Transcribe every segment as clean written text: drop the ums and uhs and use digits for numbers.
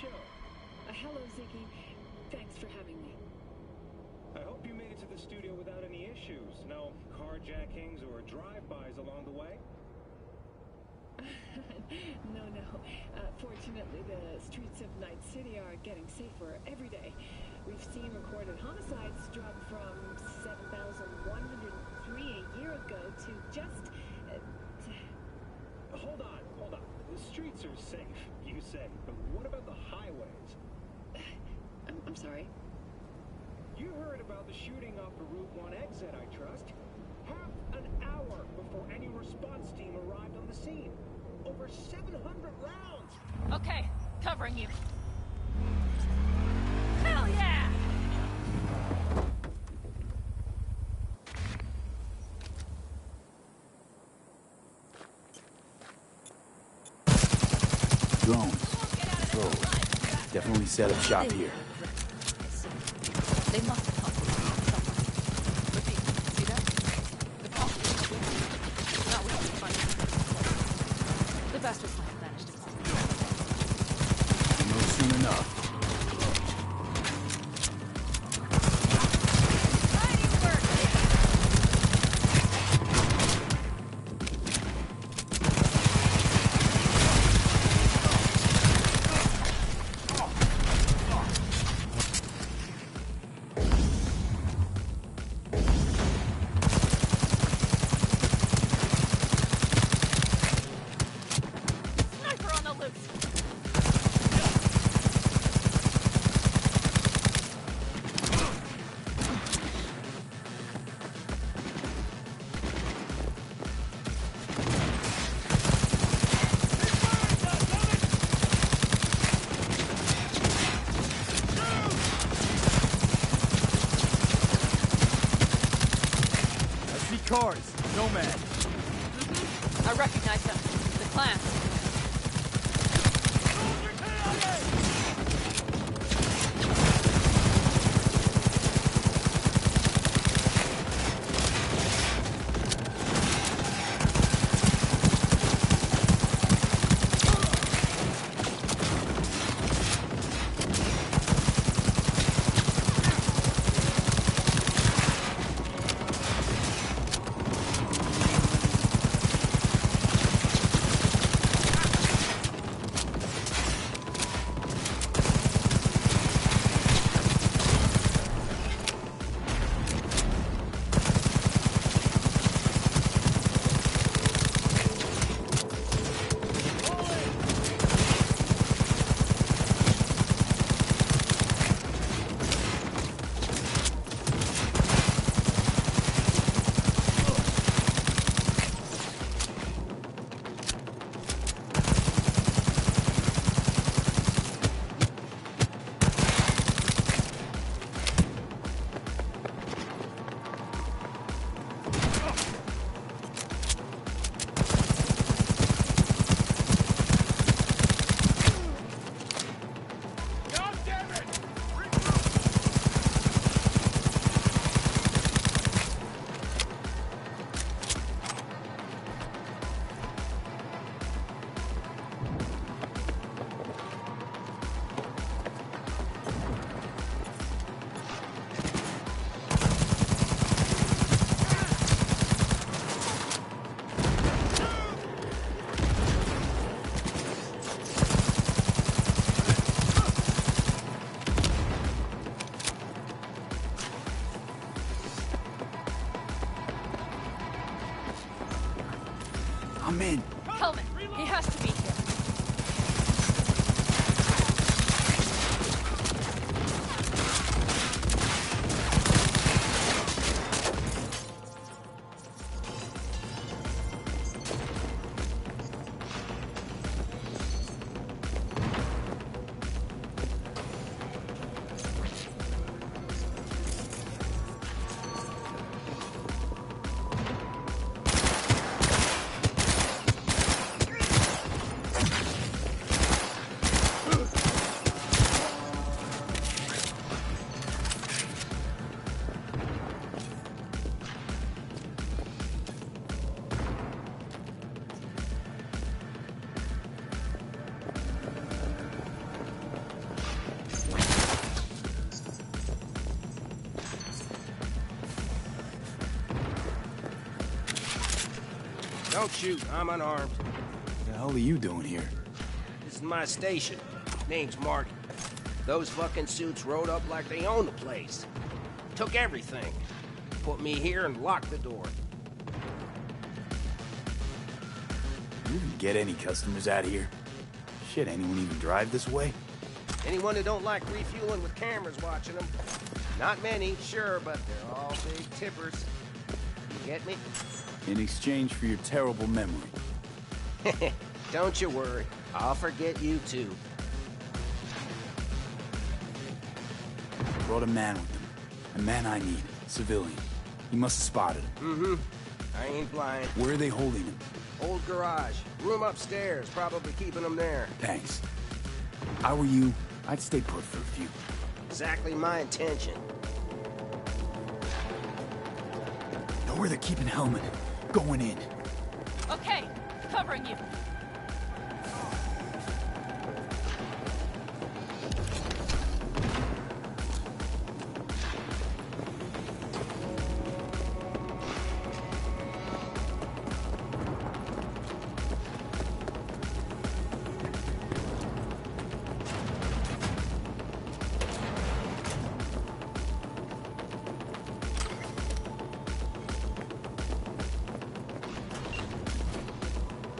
show. Hello, Ziggy. Thanks for having me. I hope you made it to the studio without any issues. No carjackings or drive-bys along the way? No. Fortunately, the streets of Night City are getting safer every day. We've seen recorded homicides drop from 7,103 a year ago to just... Hold on. The streets are safe, you say, but what about the highways? I'm sorry? You heard about the shooting off the Route 1 exit, I trust. Half an hour before any response team arrived on the scene. Over 700 rounds! Okay, covering you. Hell yeah! Drones. So, definitely set up shop here. They must have helped someone. Repeat, see that? The coffee is with not without the fun. The bastards might have managed to climb. You know soon enough. Don't shoot, I'm unarmed. What the hell are you doing here? This is my station. Name's Mark. Those fucking suits rode up like they own the place. Took everything. Put me here and locked the door. You even get any customers out here? Shit, anyone even drive this way? Anyone who don't like refueling with cameras watching them. Not many, sure, but they're all big tippers. You get me? In exchange for your terrible memory. Don't you worry. I'll forget you too. Brought a man with them. A man I need. Civilian. He must have spotted him. Mm-hmm. I ain't blind. Where are they holding him? Old garage. Room upstairs. Probably keeping him there. Thanks. If I were you, I'd stay put for a few. Exactly my intention. Know where they're keeping Hellman. Going in. Okay, covering you.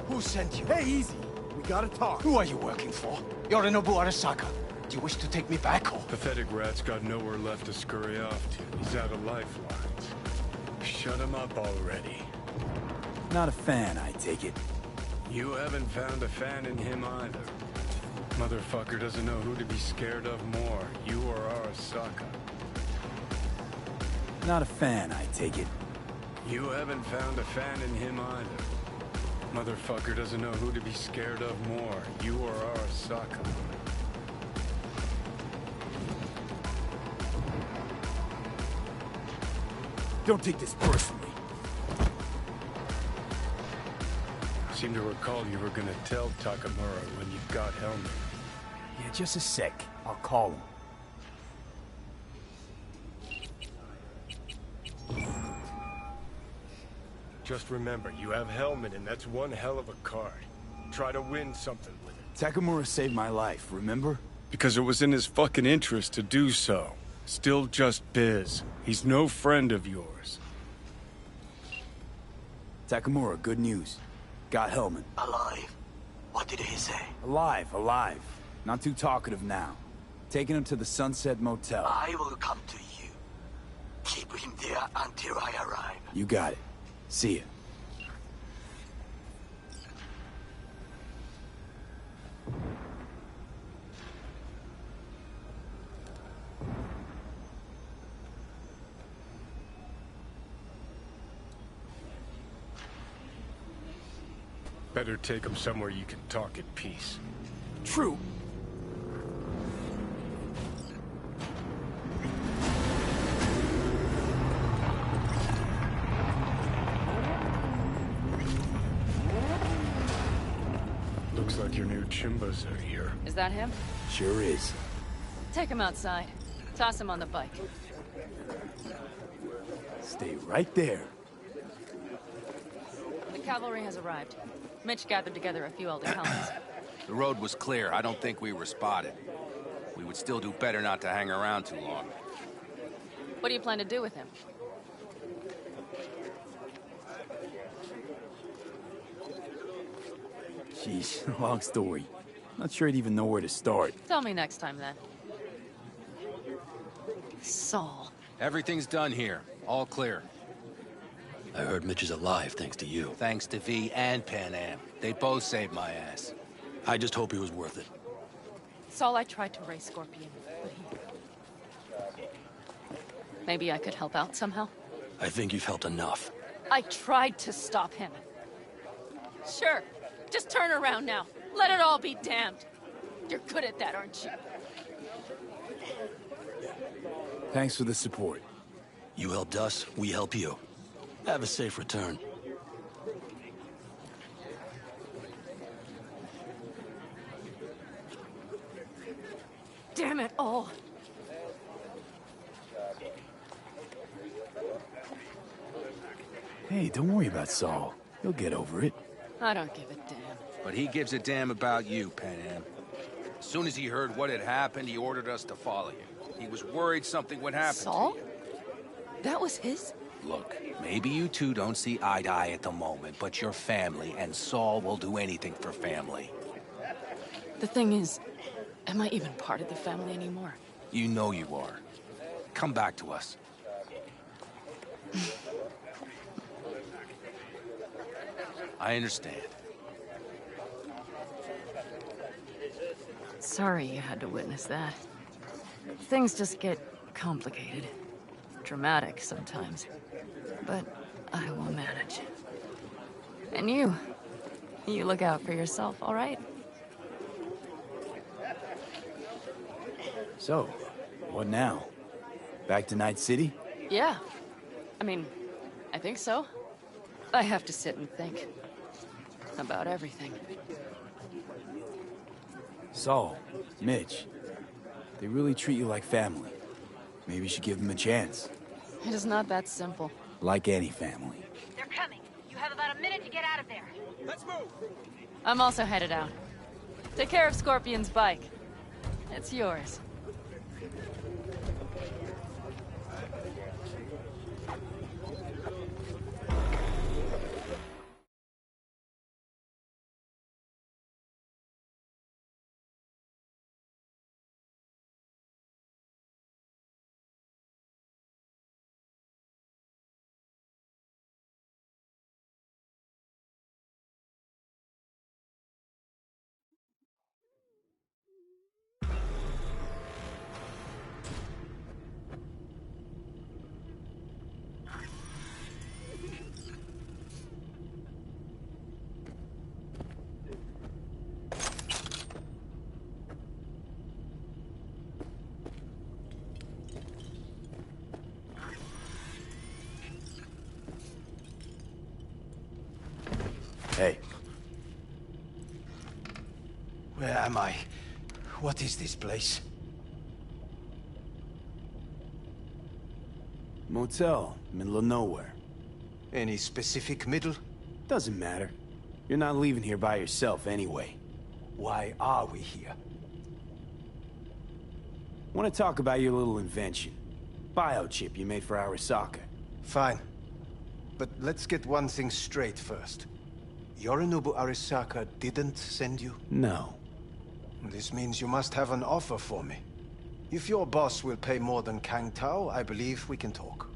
Who sent you? Hey, easy. We gotta talk. Who are you working for? Yorinobu Arasaka. Do you wish to take me back or? Pathetic rat's got nowhere left to scurry off to. He's out of lifelines. Shut him up already. Not a fan, I take it. You haven't found a fan in him either. Motherfucker doesn't know who to be scared of more, you or Arasaka. Not a fan, I take it. You haven't found a fan in him either. Motherfucker doesn't know who to be scared of more, you or Arasaka. Don't take this personally. Seem to recall you were gonna tell Takamura when you got Hellman. Yeah, just a sec. I'll call him. Just remember, you have Hellman, and that's one hell of a card. Try to win something with it. Takamura saved my life, remember? Because it was in his fucking interest to do so. Still just biz. He's no friend of yours. Takamura, good news. Got Hellman. Alive. What did he say? Alive. Not too talkative now. Taking him to the Sunset Motel. I will come to you. Keep him there until I arrive. You got it. See ya. Better take him somewhere you can talk in peace. True. Looks like your new Chimbas are here. Is that him? Sure is. Take him outside. Toss him on the bike. Stay right there. The cavalry has arrived. Mitch gathered together a few elder helmets. The road was clear. I don't think we were spotted. We would still do better not to hang around too long. What do you plan to do with him? Jeez, long story. Not sure I'd even know where to start. Tell me next time, then. Saul. Everything's done here. All clear. I heard Mitch is alive thanks to you. Thanks to V and Pan Am. They both saved my ass. I just hope he was worth it. Saul, I tried to raise Scorpion, but he... Maybe I could help out somehow? I think you've helped enough. I tried to stop him. Sure. Just turn around now. Let it all be damned. You're good at that, aren't you? Thanks for the support. You helped us, we help you. Have a safe return. Damn it all. Hey, don't worry about Saul. He'll get over it. I don't give a damn. But he gives a damn about you, Panam. As soon as he heard what had happened, he ordered us to follow you. He was worried something would happen Saul? to you. That was his? Look, maybe you two don't see eye to eye at the moment, but you're family, and Saul will do anything for family. The thing is, am I even part of the family anymore? You know you are. Come back to us. I understand. Sorry you had to witness that. Things just get complicated. Dramatic sometimes. But I will manage. And you look out for yourself, all right? So, what now? Back to Night City? Yeah. I mean, I think so. I have to sit and think. About everything. Saul, Mitch, they really treat you like family. Maybe you should give them a chance. It is not that simple. Like any family. They're coming. You have about a minute to get out of there. Let's move! I'm also headed out. Take care of Scorpion's bike. It's yours. Hey, Where am I? What is this place? motel, middle of nowhere. Any specific middle? Doesn't matter. You're not leaving here by yourself anyway. Why are we here? Want to talk about your little invention. Biochip you made for Arasaka. Fine. But let's get one thing straight first. Yorinobu Arasaka didn't send you? No. This means you must have an offer for me. If your boss will pay more than Kang Tao, I believe we can talk.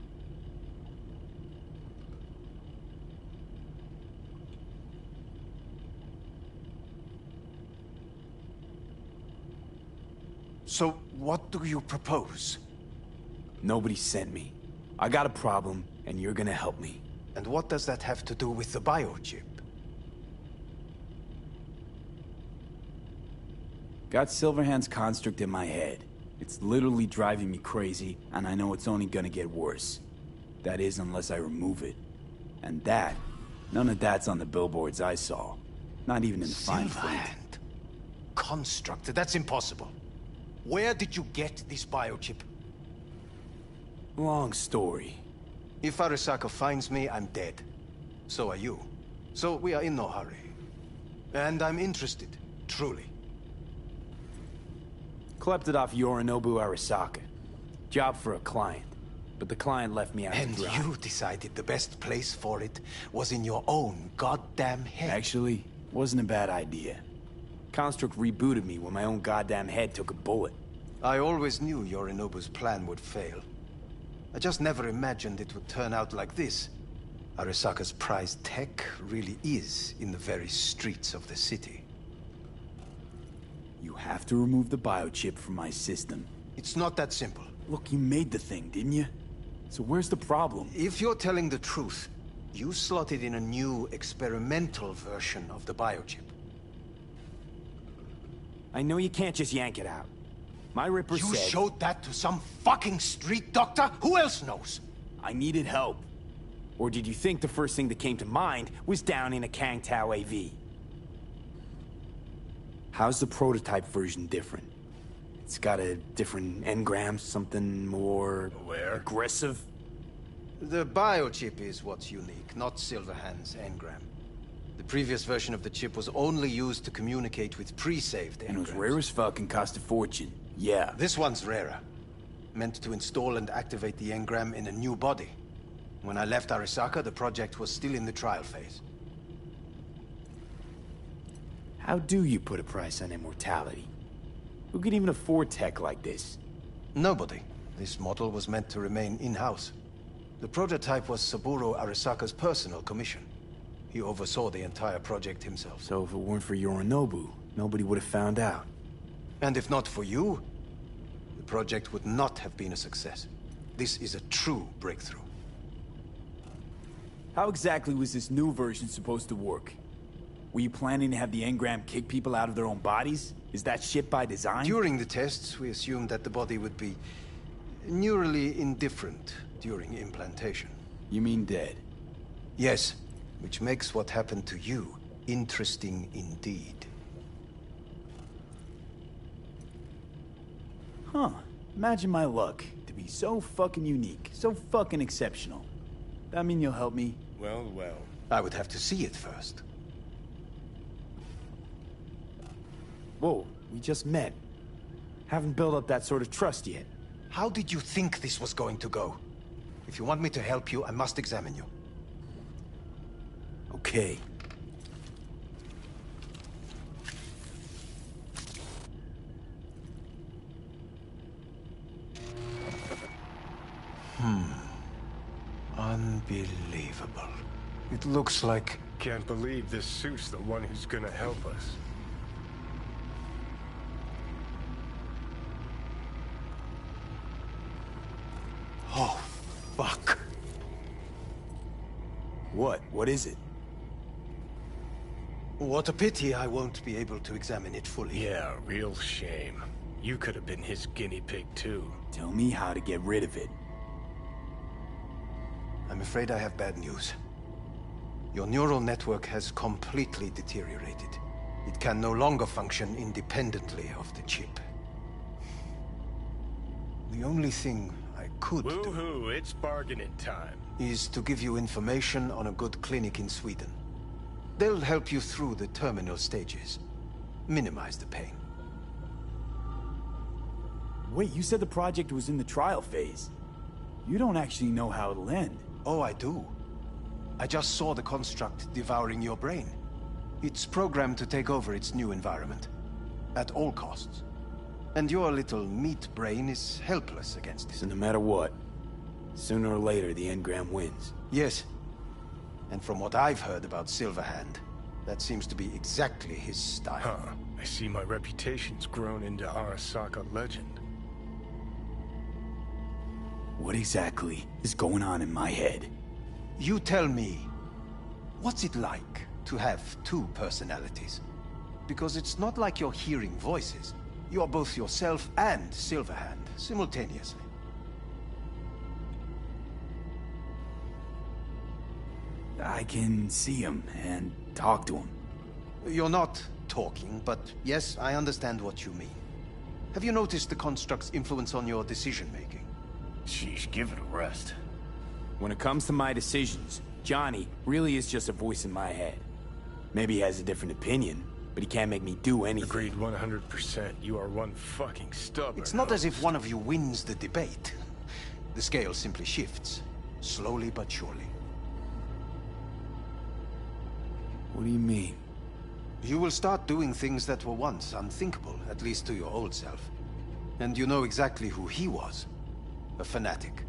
So, what do you propose? Nobody sent me. I got a problem, and you're gonna help me. And what does that have to do with the biochip? Got Silverhand's construct in my head. It's literally driving me crazy, and I know it's only gonna get worse. That is, unless I remove it. And that, none of that's on the billboards I saw. Not even in the fine print. Silverhand. Construct? That's impossible. Where did you get this biochip? Long story. If Arasaka finds me, I'm dead. So are you. So we are in no hurry. And I'm interested, truly. Klept it off Yorinobu Arasaka. Job for a client. But the client left me out to And dry. you decided the best place for it was in your own goddamn head. Actually, wasn't a bad idea. Construct rebooted me when my own goddamn head took a bullet. I always knew Yorinobu's plan would fail. I just never imagined it would turn out like this. Arasaka's prized tech really is in the very streets of the city. You have to remove the biochip from my system. It's not that simple. Look, you made the thing, didn't you? So where's the problem? If you're telling the truth, you slotted in a new experimental version of the biochip. I know you can't just yank it out. My Ripper You said... showed that to some fucking street doctor? Who else knows? I needed help. Or did you think the first thing that came to mind was down in a Kang Tao AV? How's the prototype version different? It's got a different engram, something more... aggressive? The biochip is what's unique, not Silverhand's engram. The previous version of the chip was only used to communicate with pre-saved engrams. And it was rare as fuck and cost a fortune. Yeah. This one's rarer. Meant to install and activate the engram in a new body. When I left Arasaka, the project was still in the trial phase. How do you put a price on immortality? Who could even afford tech like this? Nobody. This model was meant to remain in-house. The prototype was Saburo Arasaka's personal commission. He oversaw the entire project himself. So if it weren't for Yorinobu, nobody would have found out. And if not for you, the project would not have been a success. This is a true breakthrough. How exactly was this new version supposed to work? Were you planning to have the engram kick people out of their own bodies? Is that shit by design? During the tests, we assumed that the body would be neurally indifferent during implantation. You mean dead? Yes, which makes what happened to you interesting indeed. Huh. Imagine my luck to be so fucking unique, so fucking exceptional. That mean you'll help me? Well, well. I would have to see it first. Whoa, we just met. Haven't built up that sort of trust yet. How did you think this was going to go? If you want me to help you, I must examine you. Okay. Unbelievable. It looks like... Can't believe this suit's the one who's gonna help us. Oh, fuck. What? What is it? What a pity I won't be able to examine it fully. Yeah, real shame. You could have been his guinea pig too. Tell me how to get rid of it. I'm afraid I have bad news. Your neural network has completely deteriorated. It can no longer function independently of the chip. The only thing I could do Woohoo, it's bargaining time. is to give you information on a good clinic in Sweden. They'll help you through the terminal stages. Minimize the pain. Wait, you said the project was in the trial phase. You don't actually know how it'll end. Oh, I do. I just saw the construct devouring your brain. It's programmed to take over its new environment. At all costs. And your little meat brain is helpless against So it. no matter what, sooner or later the engram wins. Yes. And from what I've heard about Silverhand, that seems to be exactly his style. Huh. I see my reputation's grown into Arasaka legend. What exactly is going on in my head? You tell me, what's it like to have two personalities? Because it's not like you're hearing voices. You're both yourself and Silverhand simultaneously. I can see him and talk to him. You're not talking, but yes, I understand what you mean. Have you noticed the construct's influence on your decision-making? Sheesh, give it a rest. When it comes to my decisions, Johnny really is just a voice in my head. Maybe he has a different opinion, but he can't make me do anything. Agreed 100%. You are one fucking stubborn. It's not as if one of you wins the debate. The scale simply shifts, slowly but surely. What do you mean? You will start doing things that were once unthinkable, at least to your old self. And you know exactly who he was. A fanatic,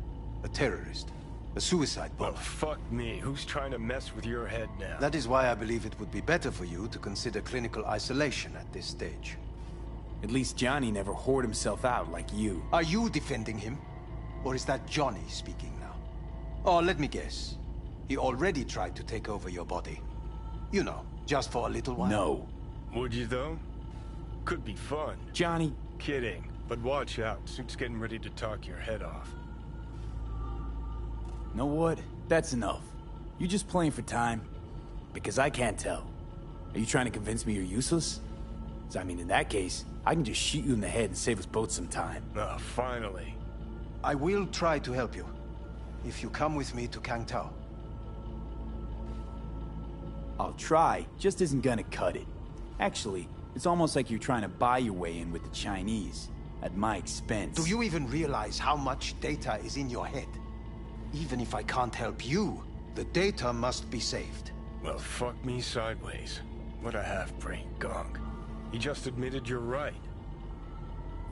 a terrorist, a suicide Well, bomber. fuck me. Who's trying to mess with your head now? That is why I believe it would be better for you to consider clinical isolation at this stage. At least Johnny never whored himself out like you. Are you defending him? Or is that Johnny speaking now? Oh, let me guess. He already tried to take over your body. You know, just for a little while. No. Would you, though? Could be fun. Johnny, Kidding. But watch out. Suit's getting ready to talk your head off. know what? That's enough. You just playing for time? Because I can't tell. Are you trying to convince me you're useless? 'Cause I mean, in that case, I can just shoot you in the head and save us both some time. Ah, finally. I will try to help you. If you come with me to Kangtao. I'll try, just isn't gonna cut it. Actually, it's almost like you're trying to buy your way in with the Chinese, at my expense. Do you even realize how much data is in your head? Even if I can't help you, the data must be saved. Well, fuck me sideways. What a half-brain gong. He just admitted you're right.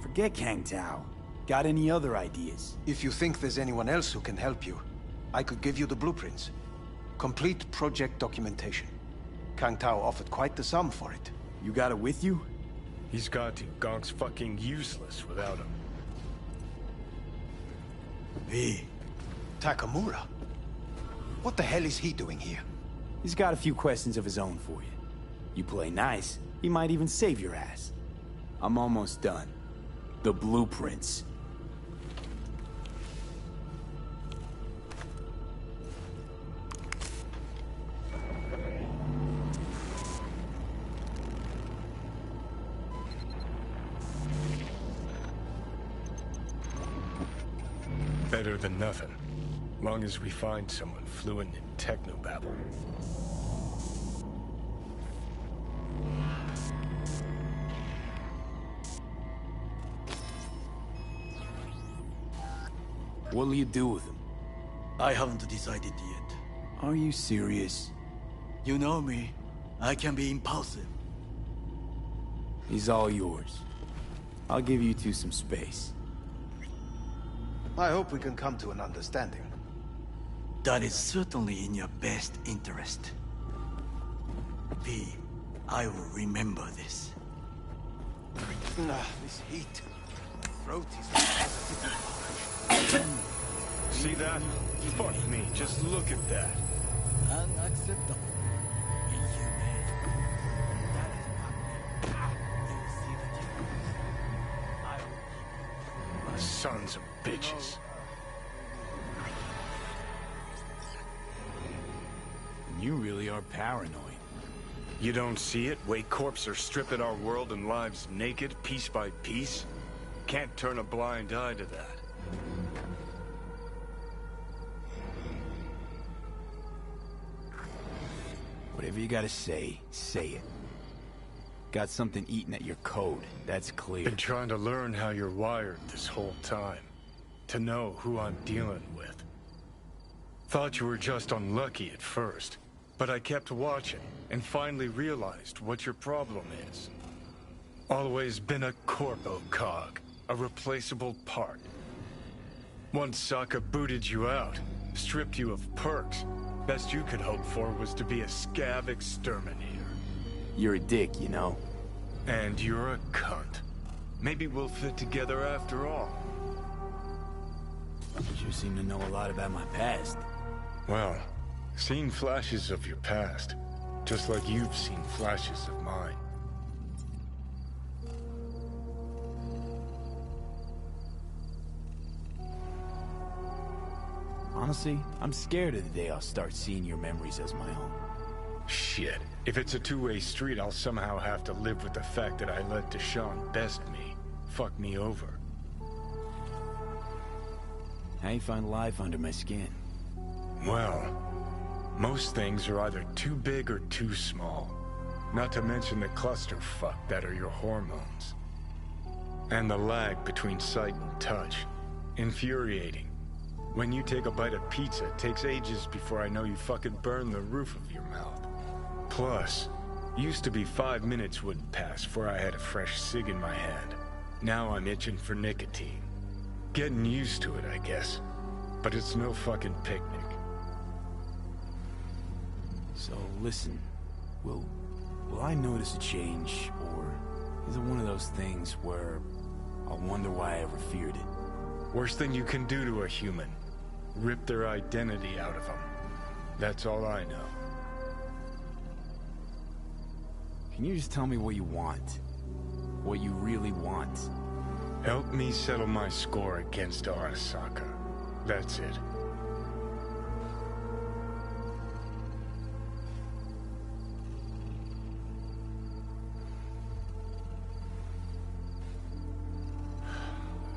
Forget Kang Tao. Got any other ideas? If you think there's anyone else who can help you, I could give you the blueprints. Complete project documentation. Kang Tao offered quite the sum for it. You got it with you? He's got to. Gong's fucking useless without him. V. Takamura? What the hell is he doing here? He's got a few questions of his own for you. You play nice, he might even save your ass. I'm almost done. The blueprints. Better than nothing. Long as we find someone fluent in technobabble. What'll you do with him? I haven't decided yet. Are you serious? You know me. I can be impulsive. He's all yours. I'll give you two some space. I hope we can come to an understanding. That is certainly in your best interest. V, I will remember this. This heat. My throat is... See that? Fuck me, just look at that. Unacceptable. Inhumane. That is not me. You see the difference? I will... Sons of bitches. You really are paranoid. You don't see it? Way corps are stripping our world and lives naked, piece by piece? Can't turn a blind eye to that. Whatever you gotta say, say it. Got something eating at your code, that's clear. Been trying to learn how you're wired this whole time. To know who I'm dealing with. Thought you were just unlucky at first, but I kept watching and finally realized what your problem is. Always been a corpo cog, a replaceable part. Once Sokka booted you out, stripped you of perks, best you could hope for was to be a scav exterminator. You're a dick, you know. And you're a cunt. Maybe we'll fit together after all. You seem to know a lot about my past. Well, seen flashes of your past, just like you've seen flashes of mine. Honestly, I'm scared of the day I'll start seeing your memories as my own. Shit. If it's a two-way street, I'll somehow have to live with the fact that I let Deshaun best me. Fuck me over. How you find life under my skin? Well, most things are either too big or too small. Not to mention the clusterfuck that are your hormones. And the lag between sight and touch. Infuriating. When you take a bite of pizza, it takes ages before I know you fucking burn the roof of your mouth. Plus, used to be 5 minutes wouldn't pass before I had a fresh cig in my hand. Now I'm itching for nicotine. Getting used to it, I guess. But it's no fucking picnic. So, listen. Will I notice a change, or is it one of those things where I'll wonder why I ever feared it? Worst thing you can do to a human. Rip their identity out of them. That's all I know. Can you just tell me what you want? What you really want? Help me settle my score against Arasaka. That's it.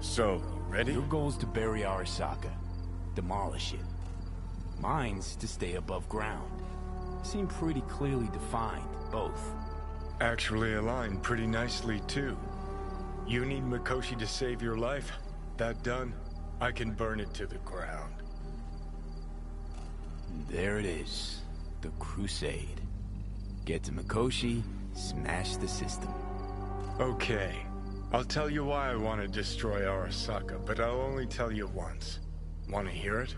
So, you ready? Your goal's to bury Arasaka. Demolish it. Mine's to stay above ground. seem pretty clearly defined, both. Actually aligned pretty nicely, too. You need Mikoshi to save your life? That done, I can burn it to the ground. There it is. The Crusade. Get to Mikoshi, smash the system. Okay. I'll tell you why I want to destroy Arasaka, but I'll only tell you once. Want to hear it?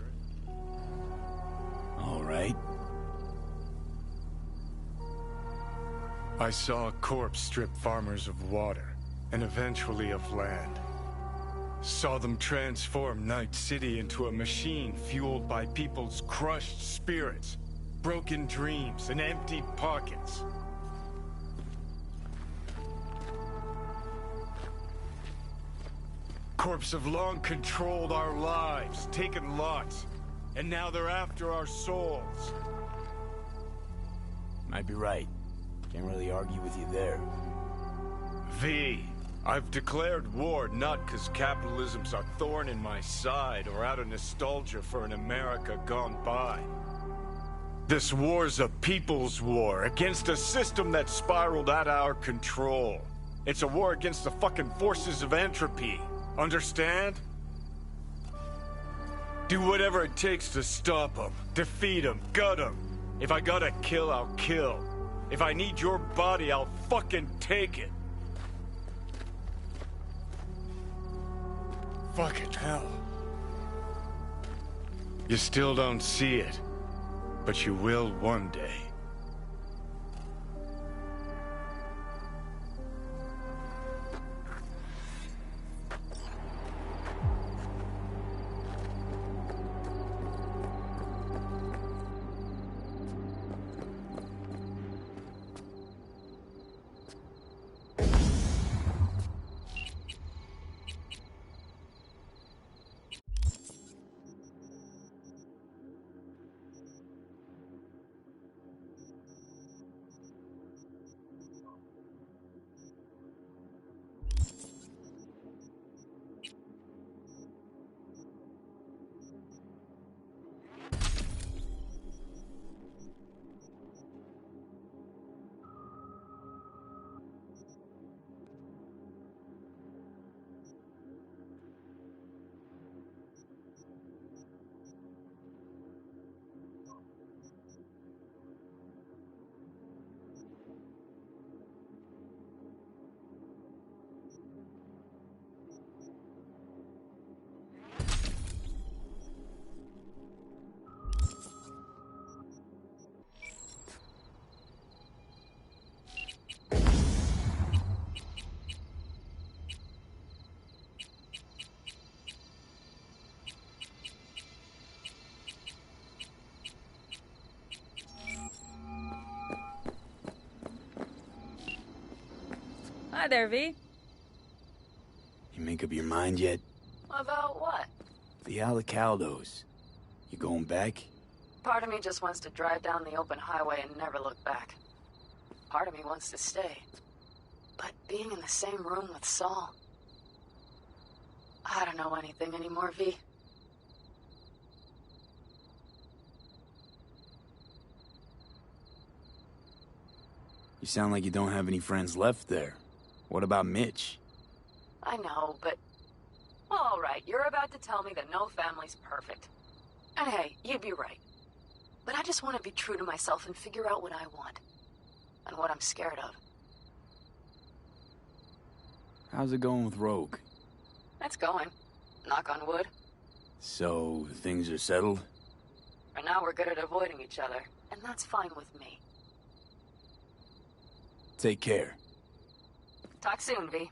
All right. I saw a corpse strip farmers of water, and eventually of land. Saw them transform Night City into a machine fueled by people's crushed spirits, broken dreams, and empty pockets. Corps have long controlled our lives, taken lots, and now they're after our souls. Might be right. Can't really argue with you there. V, I've declared war not because capitalism's a thorn in my side or out of nostalgia for an America gone by. This war's a people's war against a system that spiraled out of our control. It's a war against the fucking forces of entropy. Understand? Do whatever it takes to stop them, defeat them, gut them. If I gotta kill, I'll kill. If I need your body, I'll fucking take it. Fucking hell. You still don't see it, but you will one day. Hi there, V. You make up your mind yet? About what? The Alacaldos. You going back? Part of me just wants to drive down the open highway and never look back. Part of me wants to stay. But being in the same room with Saul... I don't know anything anymore, V. You sound like you don't have any friends left there. What about Mitch? I know, but... All right, you're about to tell me that no family's perfect. And hey, you'd be right. But I just want to be true to myself and figure out what I want. And what I'm scared of. How's it going with Rogue? It's going. Knock on wood. So, things are settled? For now, we're good at avoiding each other. And that's fine with me. Take care. Talk soon, V.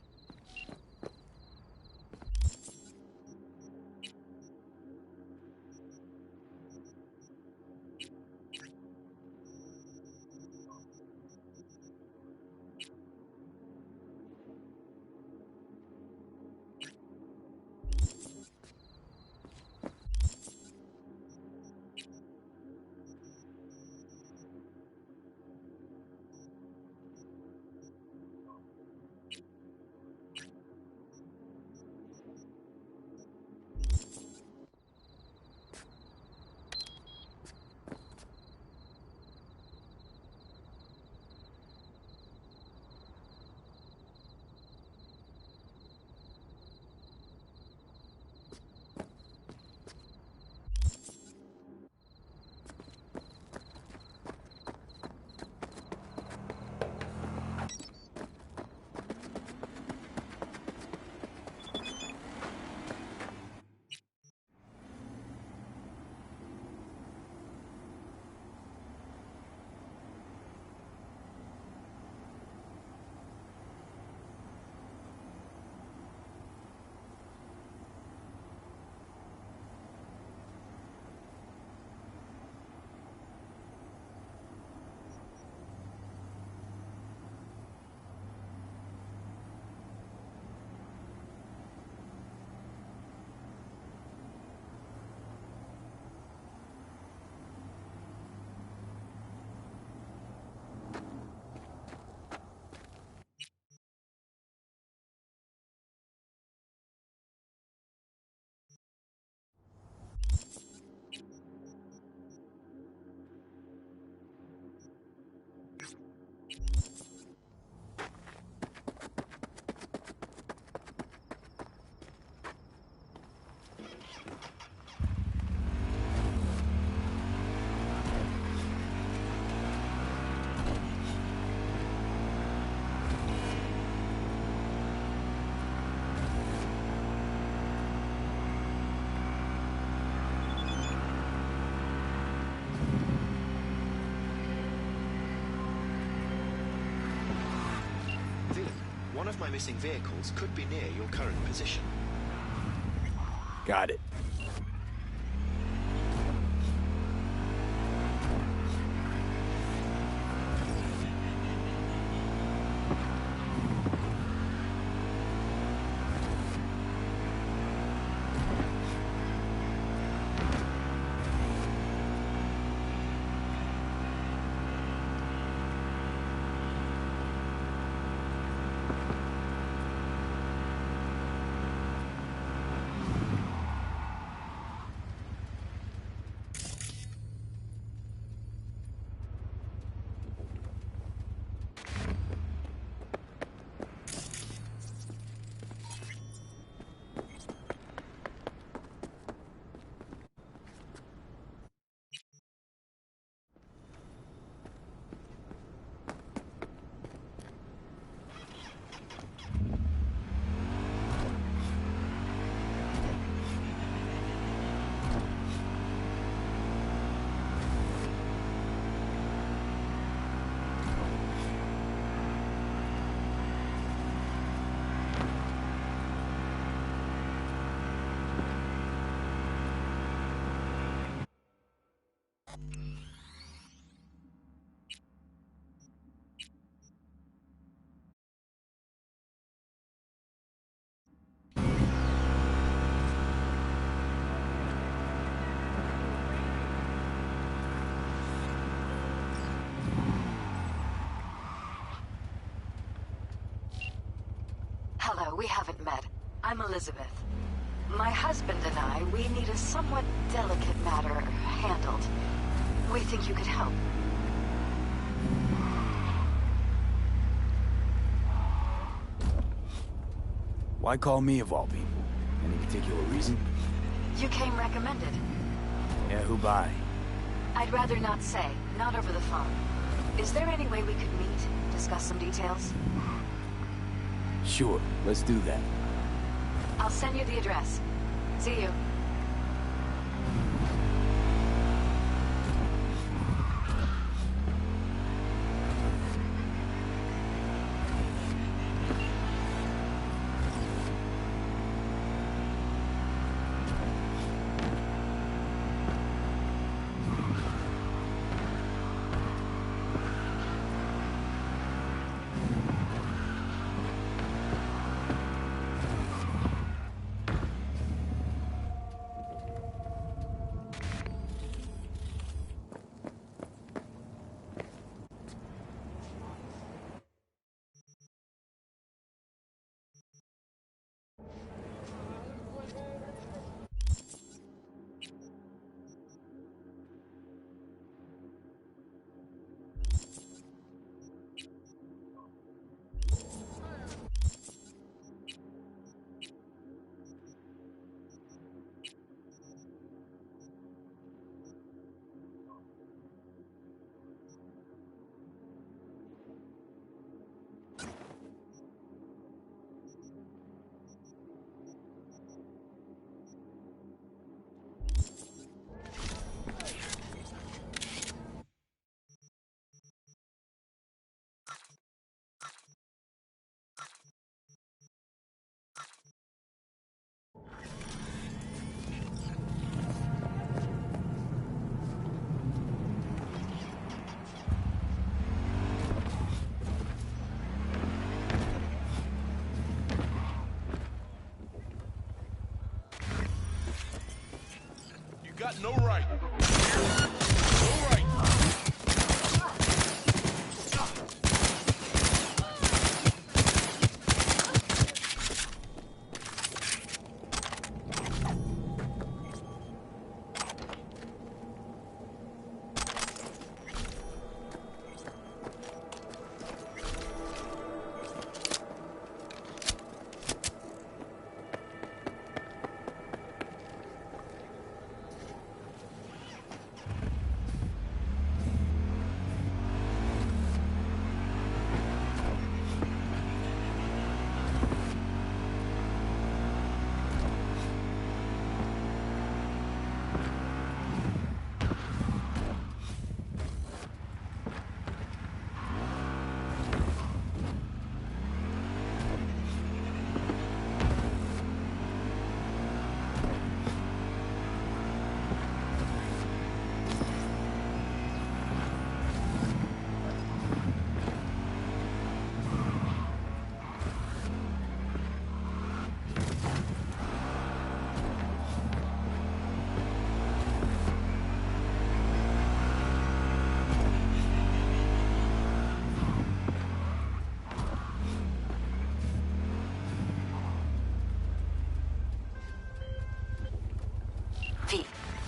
of my missing vehicles could be near your current position. Got it. Hello, we haven't met. I'm Elizabeth. My husband and I, we need a somewhat delicate matter handled. We think you could help. Why call me of all people? Any particular reason? You came recommended. Yeah, who by? I'd rather not say, not over the phone. Is there any way we could meet, discuss some details? Sure, let's do that. I'll send you the address. See you. Got no right. No right.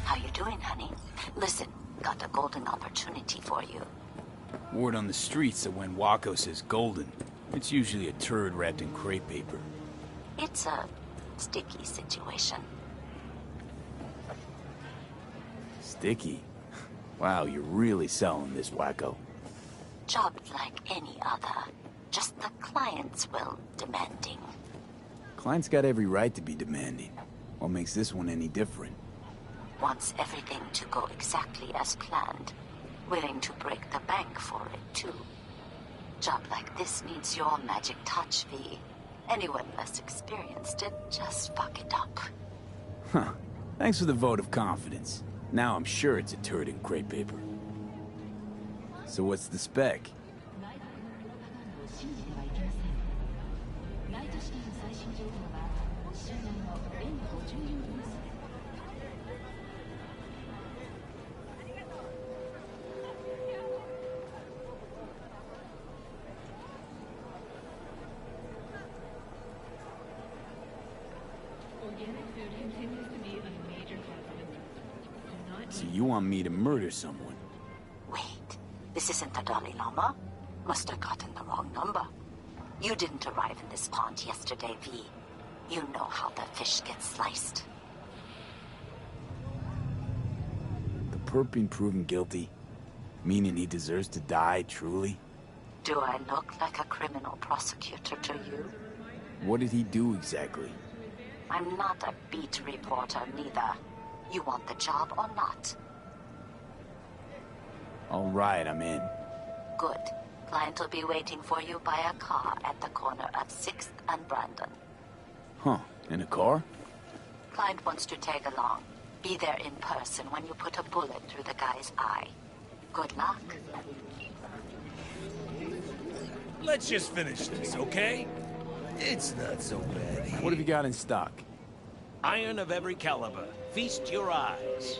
How you doing, honey? Listen, got a golden opportunity for you. Word on the streets that when Waco says golden, it's usually a turd wrapped in crepe paper. It's a sticky situation. Sticky? Wow, you're really selling this, Waco. Job like any other. Just the clients will demanding. Client's got every right to be demanding. What makes this one any different? Wants everything to go exactly as planned. Willing to break the bank for it, too. Job like this needs your magic touch, V. Anyone less experienced it, just fuck it up. Huh. Thanks for the vote of confidence. Now I'm sure it's a turd in crepe paper. So what's the spec? So you want me to murder someone? Wait, this isn't the Dalai Lama? Must have gotten the wrong number. You didn't arrive in this pond yesterday, V. You know how the fish gets sliced. The perp being proven guilty? Meaning he deserves to die, truly? Do I look like a criminal prosecutor to you? What did he do exactly? I'm not a beat reporter, neither. You want the job or not? All right, I'm in. Good. Client will be waiting for you by a car at the corner of 6th and Brandon. Huh, in a car? Client wants to tag along. Be there in person when you put a bullet through the guy's eye. Good luck. Let's just finish this, okay? It's not so bad. What have you got in stock? Iron of every caliber. Feast your eyes.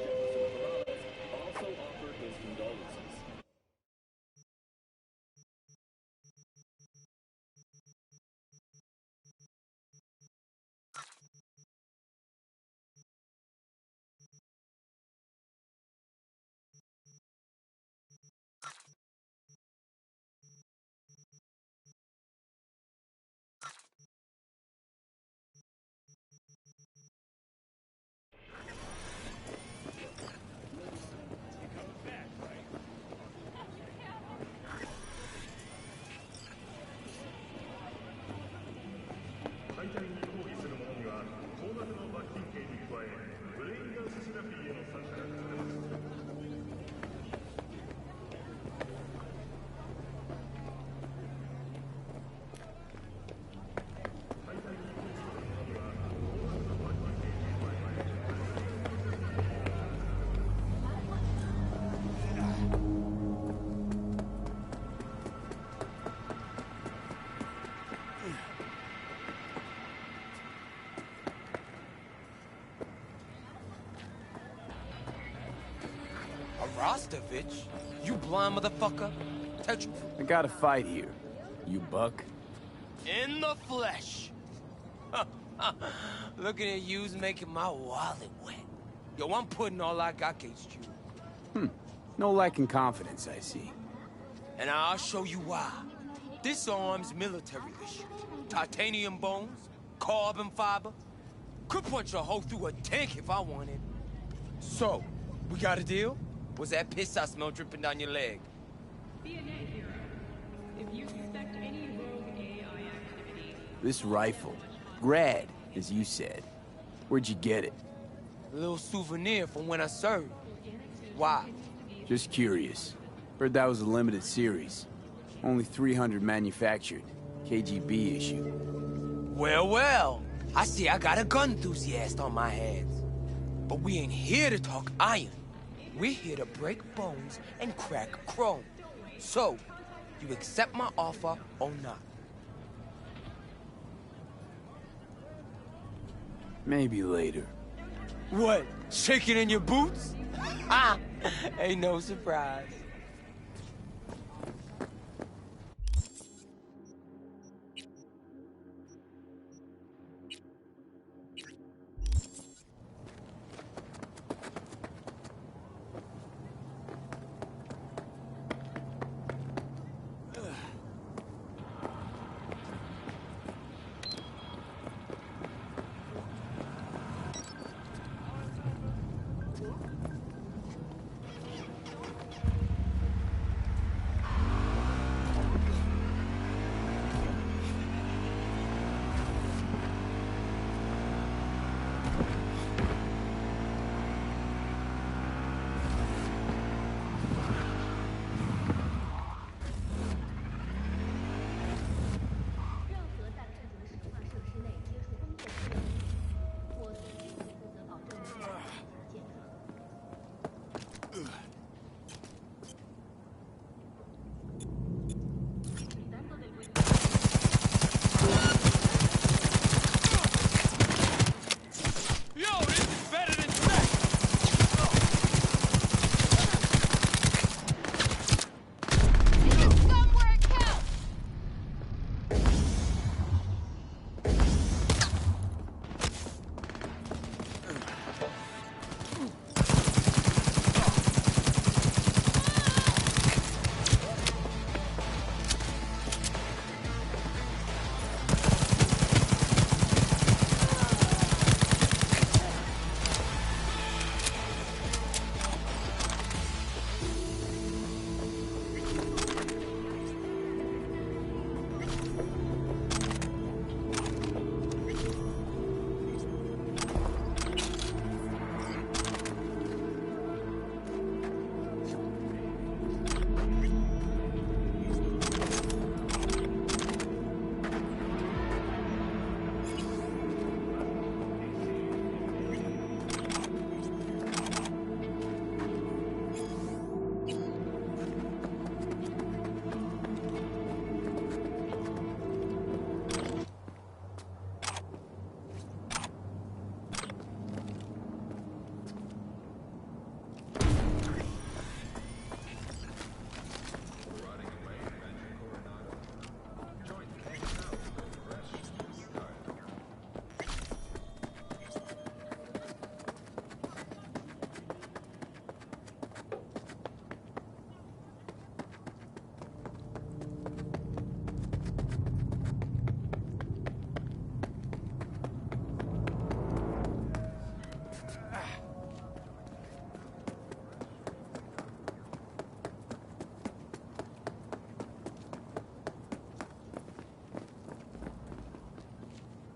Rostovich? You blind motherfucker? Touch... I got a fight here. You buck? In the flesh. Looking at you's making my wallet wet. Yo, I'm putting all I got against you. No lack in confidence, I see. And I'll show you why. This arm's military issue. Titanium bones, carbon fiber. Could punch a hole through a tank if I wanted. So, we got a deal? Was that piss I smell dripping down your leg? This rifle, Grad, as you said. Where'd you get it? A little souvenir from when I served. Why? Just curious. Heard that was a limited series. Only 300 manufactured. KGB issue. Well, well. I see I got a gun enthusiast on my hands. But we ain't here to talk iron. We're here to break bones and crack chrome. So, you accept my offer or not? Maybe later. What? Shaking in your boots? Ha! Ain't no surprise.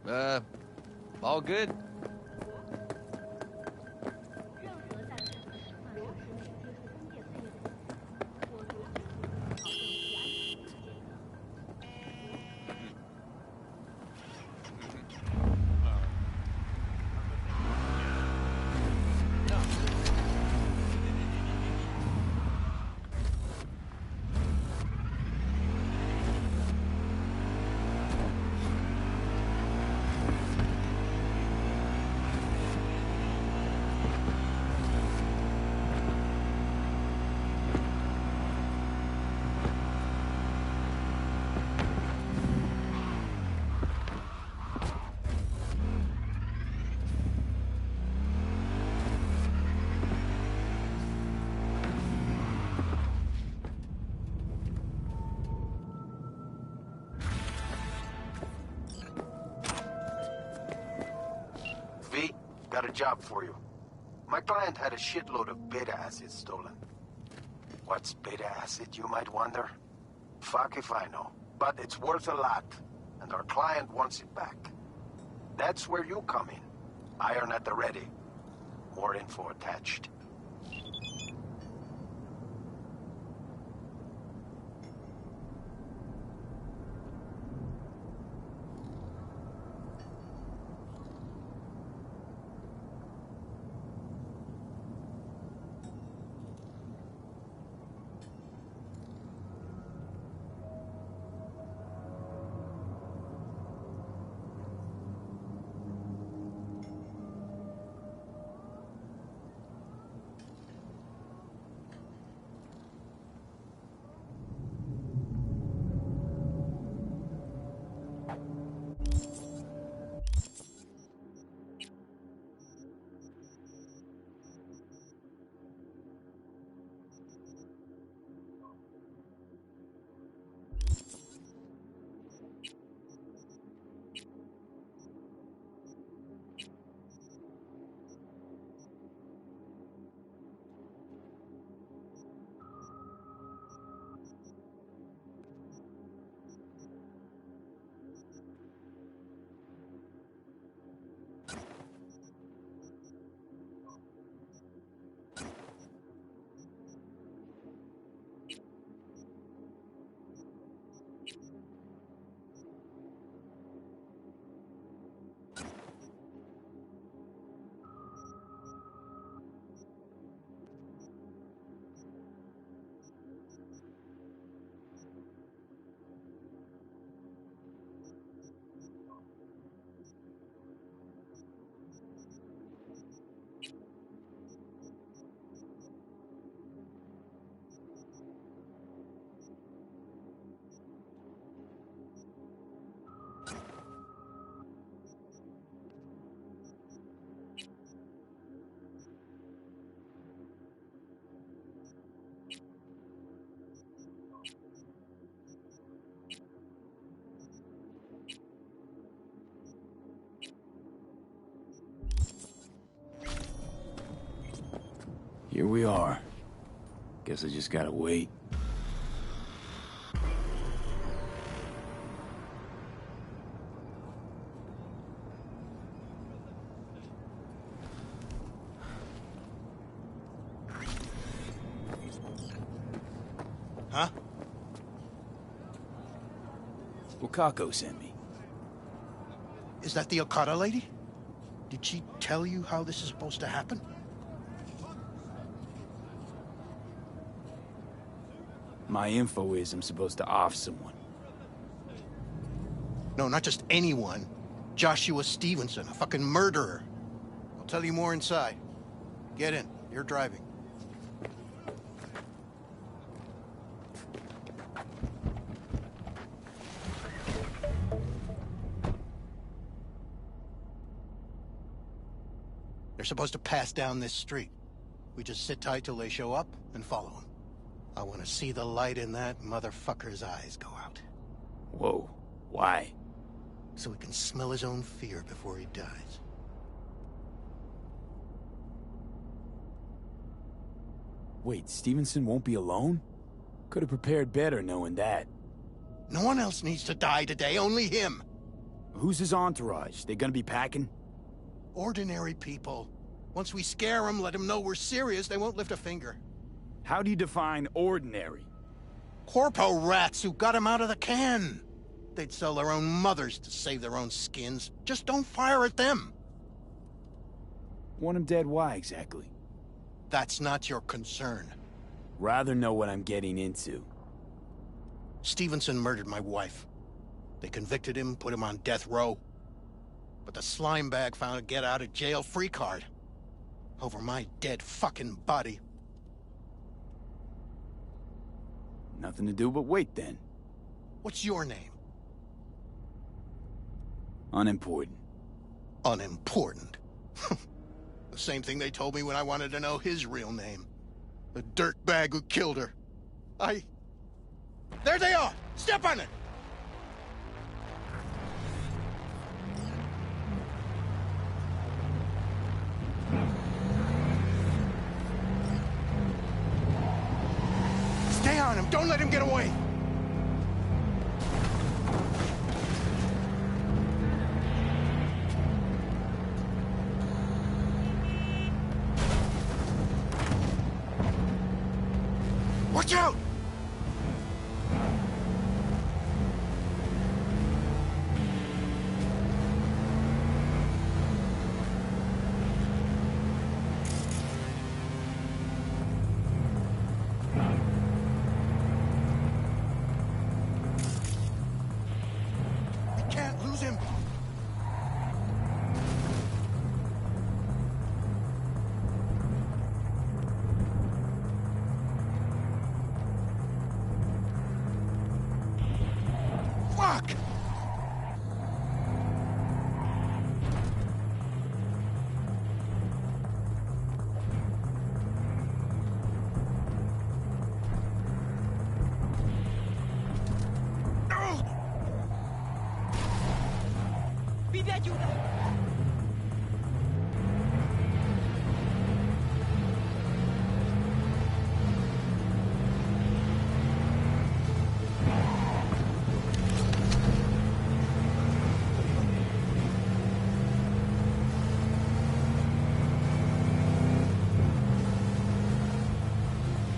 All good? V, got a job for you. My client had a shitload of beta acid stolen. What's beta acid, you might wonder? Fuck if I know. But it's worth a lot, and our client wants it back. That's where you come in. Iron at the ready. More info attached. Here we are. Guess I just gotta wait. Huh? Wakako sent me. Is that the Okada lady? Did she tell you how this is supposed to happen? My info is I'm supposed to off someone. No, not just anyone. Joshua Stevenson, a fucking murderer. I'll tell you more inside. Get in. You're driving. They're supposed to pass down this street. We just sit tight till they show up and follow them. I want to see the light in that motherfucker's eyes go out. Whoa. Why? So he can smell his own fear before he dies. Wait, Stevenson won't be alone? Could have prepared better knowing that. No one else needs to die today, only him. Who's his entourage? They gonna be packing? Ordinary people. Once we scare them, let them know we're serious, they won't lift a finger. How do you define ordinary? Corpo rats who got him out of the can. They'd sell their own mothers to save their own skins. Just don't fire at them. Want him dead, why exactly? That's not your concern. Rather know what I'm getting into. Stevenson murdered my wife. They convicted him, put him on death row. But the slime bag found a get-out-of-jail-free card. Over my dead fucking body. Nothing to do but wait, then. What's your name? Unimportant. Unimportant? The same thing they told me when I wanted to know his real name. The dirtbag who killed her. There they are! Step on it! Stay on him! Don't let him get away! Watch out! We can't lose him. Fuck! Pide ayuda.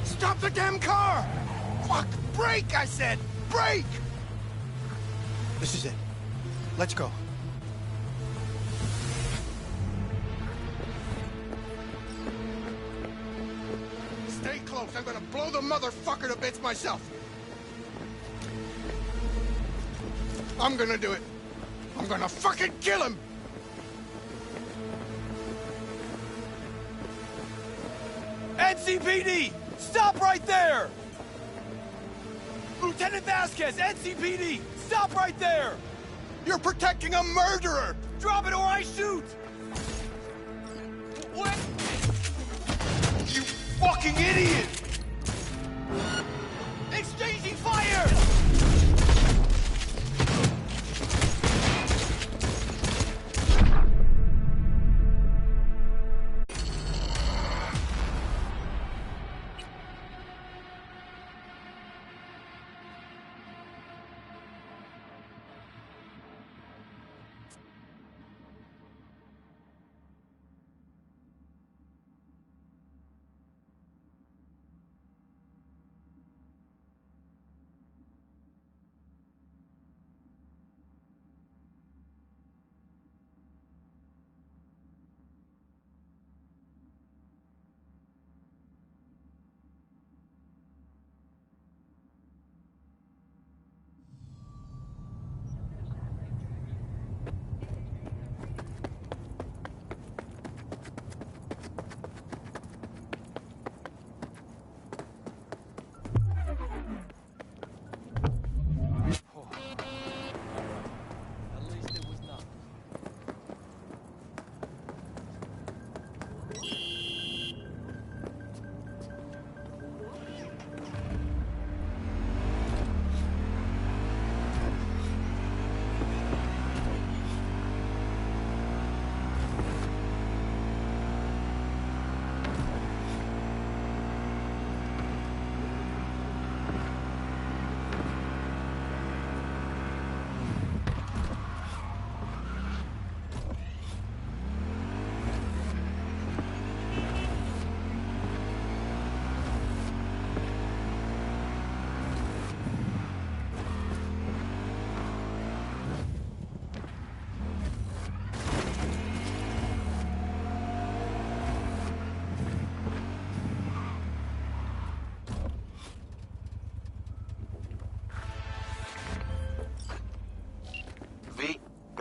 Stop the damn car! Fuck! Brake, I said! Brake! This is it. Let's go. Stay close. I'm gonna blow the motherfucker to bits myself. I'm gonna do it. I'm gonna fucking kill him! NCPD! Stop right there! Lieutenant Vasquez, NCPD! Stop right there! You're protecting a murderer! Drop it or I shoot! What? You fucking idiot! Exchanging fire!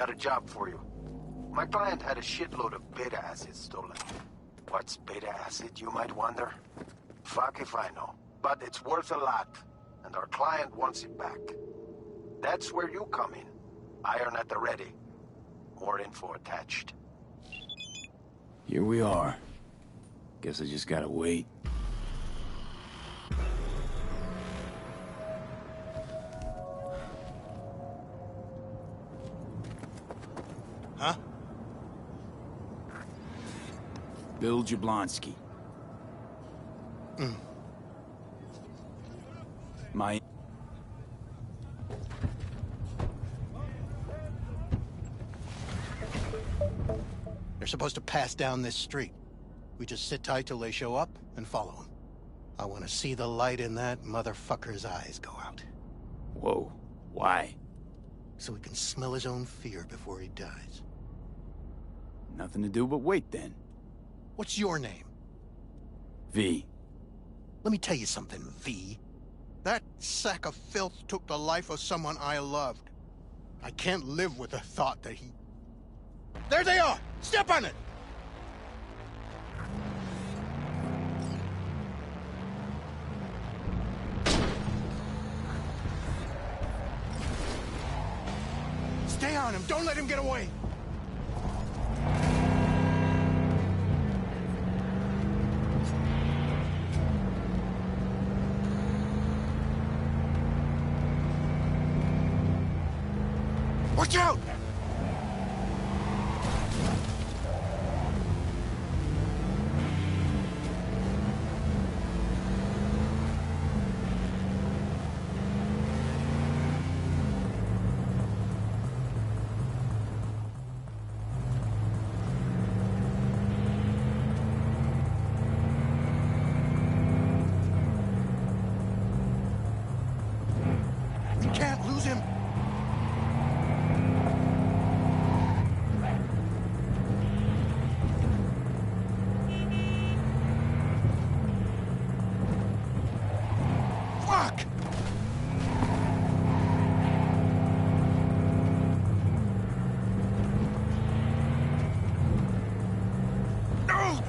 got a job for you. My client had a shitload of beta acid stolen. What's beta acid, you might wonder? Fuck if I know. But it's worth a lot, and our client wants it back. That's where you come in. Iron at the ready. More info attached. Here we are. Guess I just gotta wait. Huh? Bill Jablonski. My... They're supposed to pass down this street. We just sit tight till they show up and follow them. I want to see the light in that motherfucker's eyes go out. Whoa. Why? So he can smell his own fear before he dies. Nothing to do but wait, then. What's your name? V. Let me tell you something, V. That sack of filth took the life of someone I loved. I can't live with the thought that he... There they are! Step on it! Stay on him! Don't let him get away! Watch out! You can't lose him! Fuck! No!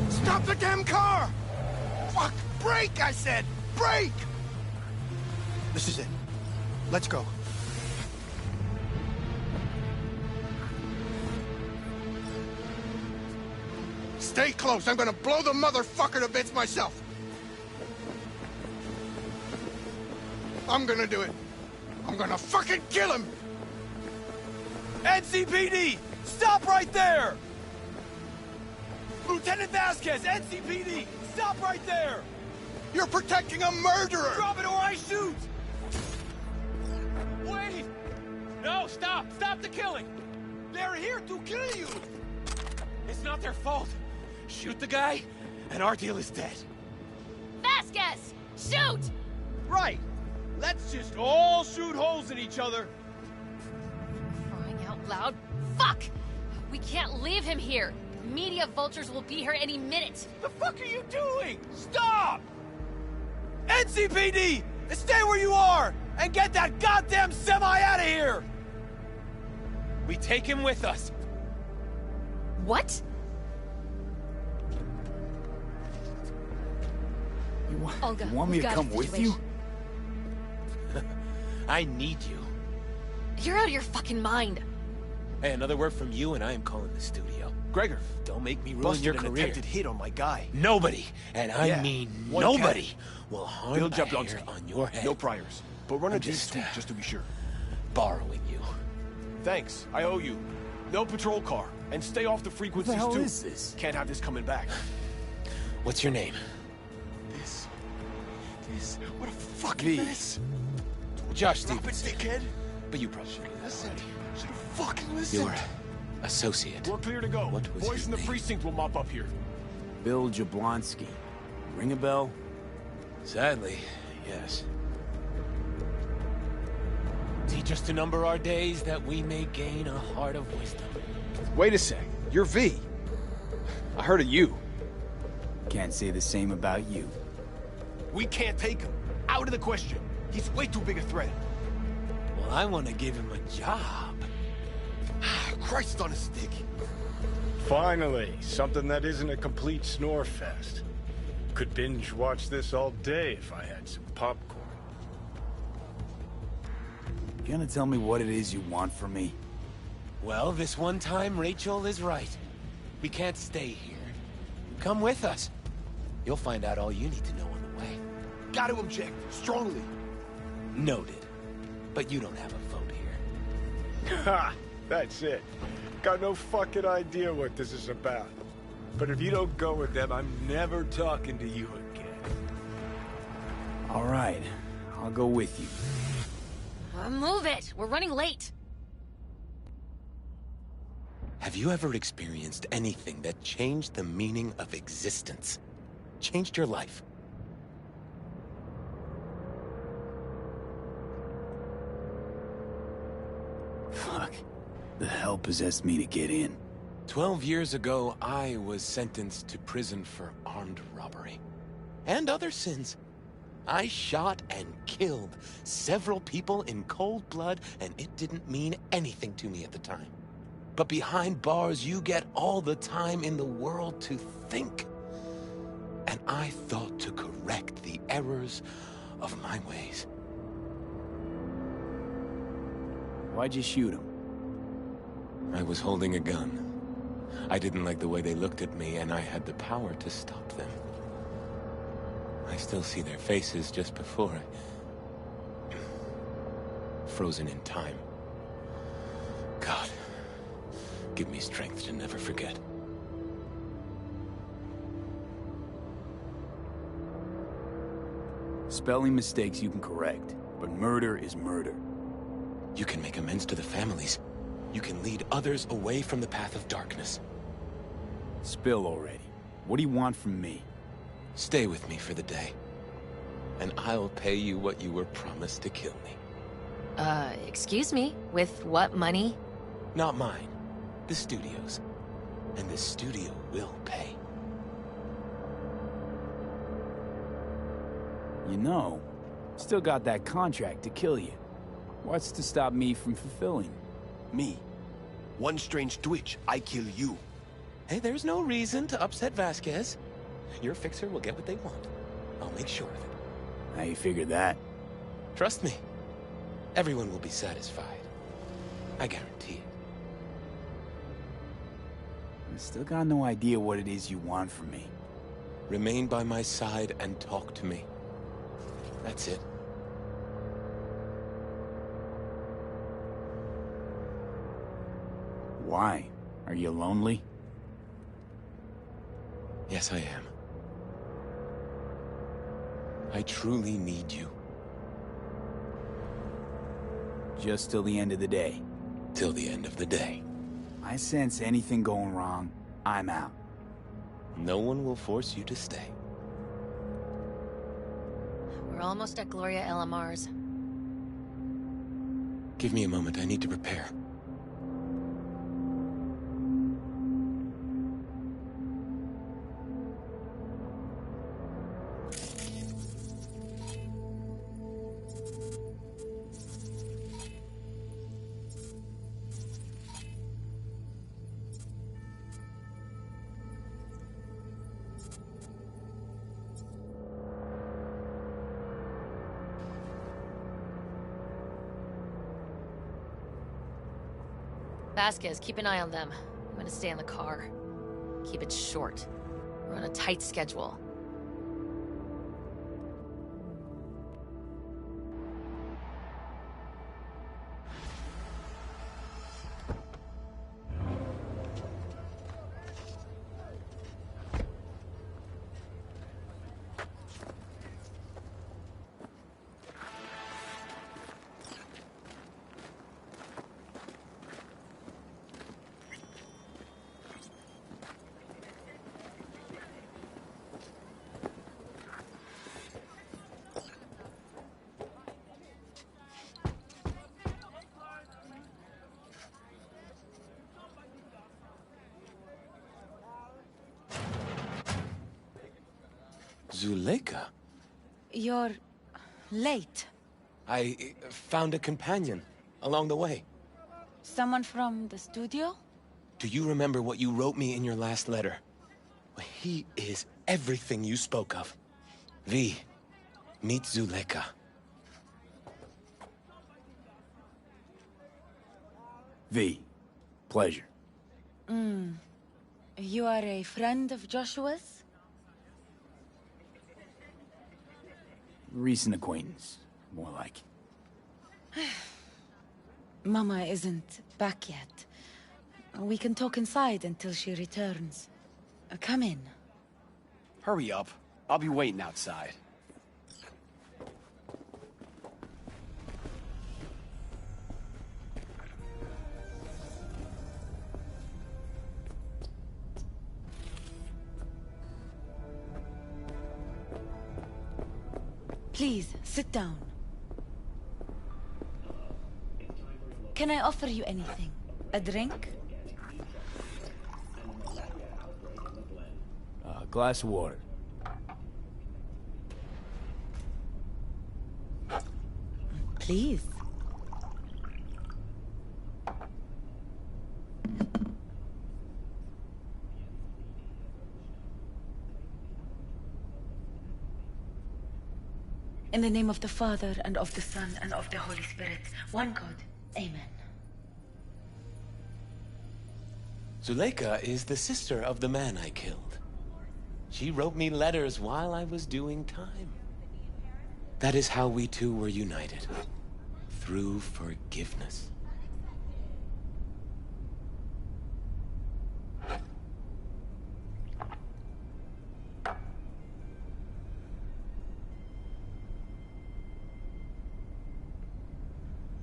Stop the damn car! Fuck! Brake, I said! Brake! This is it. Let's go. Stay close. I'm gonna blow the motherfucker to bits myself. I'm gonna do it. I'm gonna fucking kill him! NCPD! Stop right there! Lieutenant Vasquez, NCPD! Stop right there! You're protecting a murderer! Drop it or I shoot! Wait! No, stop! Stop the killing! They're here to kill you! It's not their fault. Shoot the guy, and our deal is dead. Vasquez! Shoot! Right! Let's just all shoot holes in each other. Crying out loud. Fuck! We can't leave him here. Media vultures will be here any minute. The fuck are you doing? Stop! NCPD! Stay where you are! And get that goddamn semi out of here! We take him with us. What? Olga, you want me to come with you? I need you. You're out of your fucking mind. Hey, another word from you and I am calling the studio. Gregor, Don't make me ruin busted your an career. attempted hit on my guy. Nobody, and I mean one nobody, cat. will harm Bill a Jablonski. hair on your head. No priors, but run a I'm deep just, sweep just to be sure. Borrowing you. Thanks, I owe you. No patrol car, and stay off the frequencies hell too. is this? Can't have this coming back. What's your name? This, what a fucking V. mess. Josh Drop it, Stevenson. dickhead. But you probably Listen, should have fucking listened. You're associate. We're clear to go. What was Boys his in the name? precinct will mop up here. Bill Jablonski. Ring a bell? Sadly, yes. Teach us to number our days that we may gain a heart of wisdom. Wait a sec. You're V. I heard of you. Can't say the same about you. We can't take him. Out of the question. He's way too big a threat. Well, I want to give him a job. Christ on a stick. Finally, something that isn't a complete snore fest. Could binge watch this all day if I had some popcorn. You gonna tell me what it is you want from me? Well, this one time Rachel is right. We can't stay here. Come with us. You'll find out all you need to know on the way. Got to object. Strongly. Noted. But you don't have a vote here. Ha! That's it. Got no fucking idea what this is about. But if you don't go with them, I'm never talking to you again. All right. I'll go with you. Move it! We're running late! Have you ever experienced anything that changed the meaning of existence? Changed your life? Fuck. The hell possessed me to get in? 12 years ago, I was sentenced to prison for armed robbery. And other sins. I shot and killed several people in cold blood, and it didn't mean anything to me at the time. But behind bars, you get all the time in the world to think. And I thought to correct the errors of my ways. Why'd you shoot him? I was holding a gun. I didn't like the way they looked at me, and I had the power to stop them. I still see their faces just before I... frozen in time. God, give me strength to never forget. Spelling mistakes you can correct, but murder is murder. You can make amends to the families. You can lead others away from the path of darkness. Spill already. What do you want from me? Stay with me for the day, and I'll pay you what you were promised to kill me. Excuse me? With what money? Not mine. The studio's. And the studio will pay. You know, still got that contract to kill you. What's to stop me from fulfilling? Me. One strange twitch, I kill you. Hey, there's no reason to upset Vasquez. Your fixer will get what they want. I'll make sure of it. How you figured that? Trust me. Everyone will be satisfied. I guarantee it. I still got no idea what it is you want from me. Remain by my side and talk to me. That's it. Why? Are you lonely? Yes, I am. I truly need you. Just till the end of the day. Till the end of the day. I sense anything going wrong, I'm out. No one will force you to stay. We're almost at Gloria LMR's. Give me a moment, I need to prepare. Vasquez, keep an eye on them. I'm gonna stay in the car. Keep it short. We're on a tight schedule. Zuleika? You're late. I found a companion along the way. Someone from the studio? Do you remember what you wrote me in your last letter? Well, he is everything you spoke of. V, meet Zuleika. V, pleasure. You are a friend of Joshua's? Recent acquaintance, more like. Mama isn't back yet. We can talk inside until she returns. Come in. Hurry up. I'll be waiting outside. Please, sit down. Can I offer you anything? A drink? A glass of water. Please. In the name of the Father, and of the Son, and of the Holy Spirit, one God. Amen. Zuleika is the sister of the man I killed. She wrote me letters while I was doing time. That is how we two were united. Through forgiveness.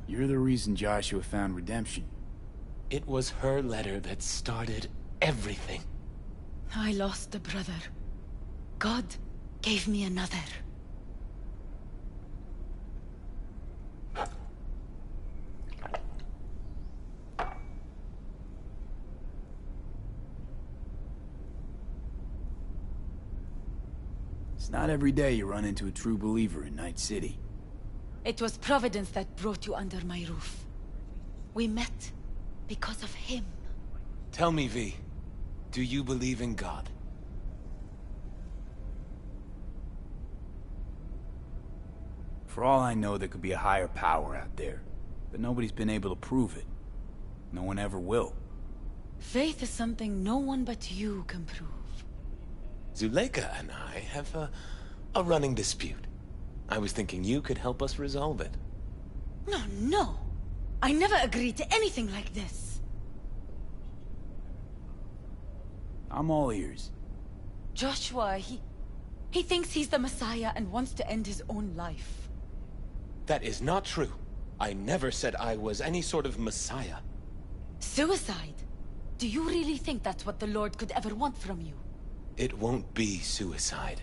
You're the reason Joshua found redemption. It was her letter that started everything. I lost a brother. God gave me another. It's not every day you run into a true believer in Night City. It was Providence that brought you under my roof. We met because of him. Tell me, V, do you believe in God? For all I know, there could be a higher power out there, but nobody's been able to prove it. No one ever will. Faith is something no one but you can prove. Zuleika and I have a running dispute. I was thinking you could help us resolve it. No. I never agreed to anything like this. I'm all ears. Joshua, he thinks he's the Messiah and wants to end his own life. That is not true. I never said I was any sort of Messiah. Suicide? Do you really think that's what the Lord could ever want from you? It won't be suicide.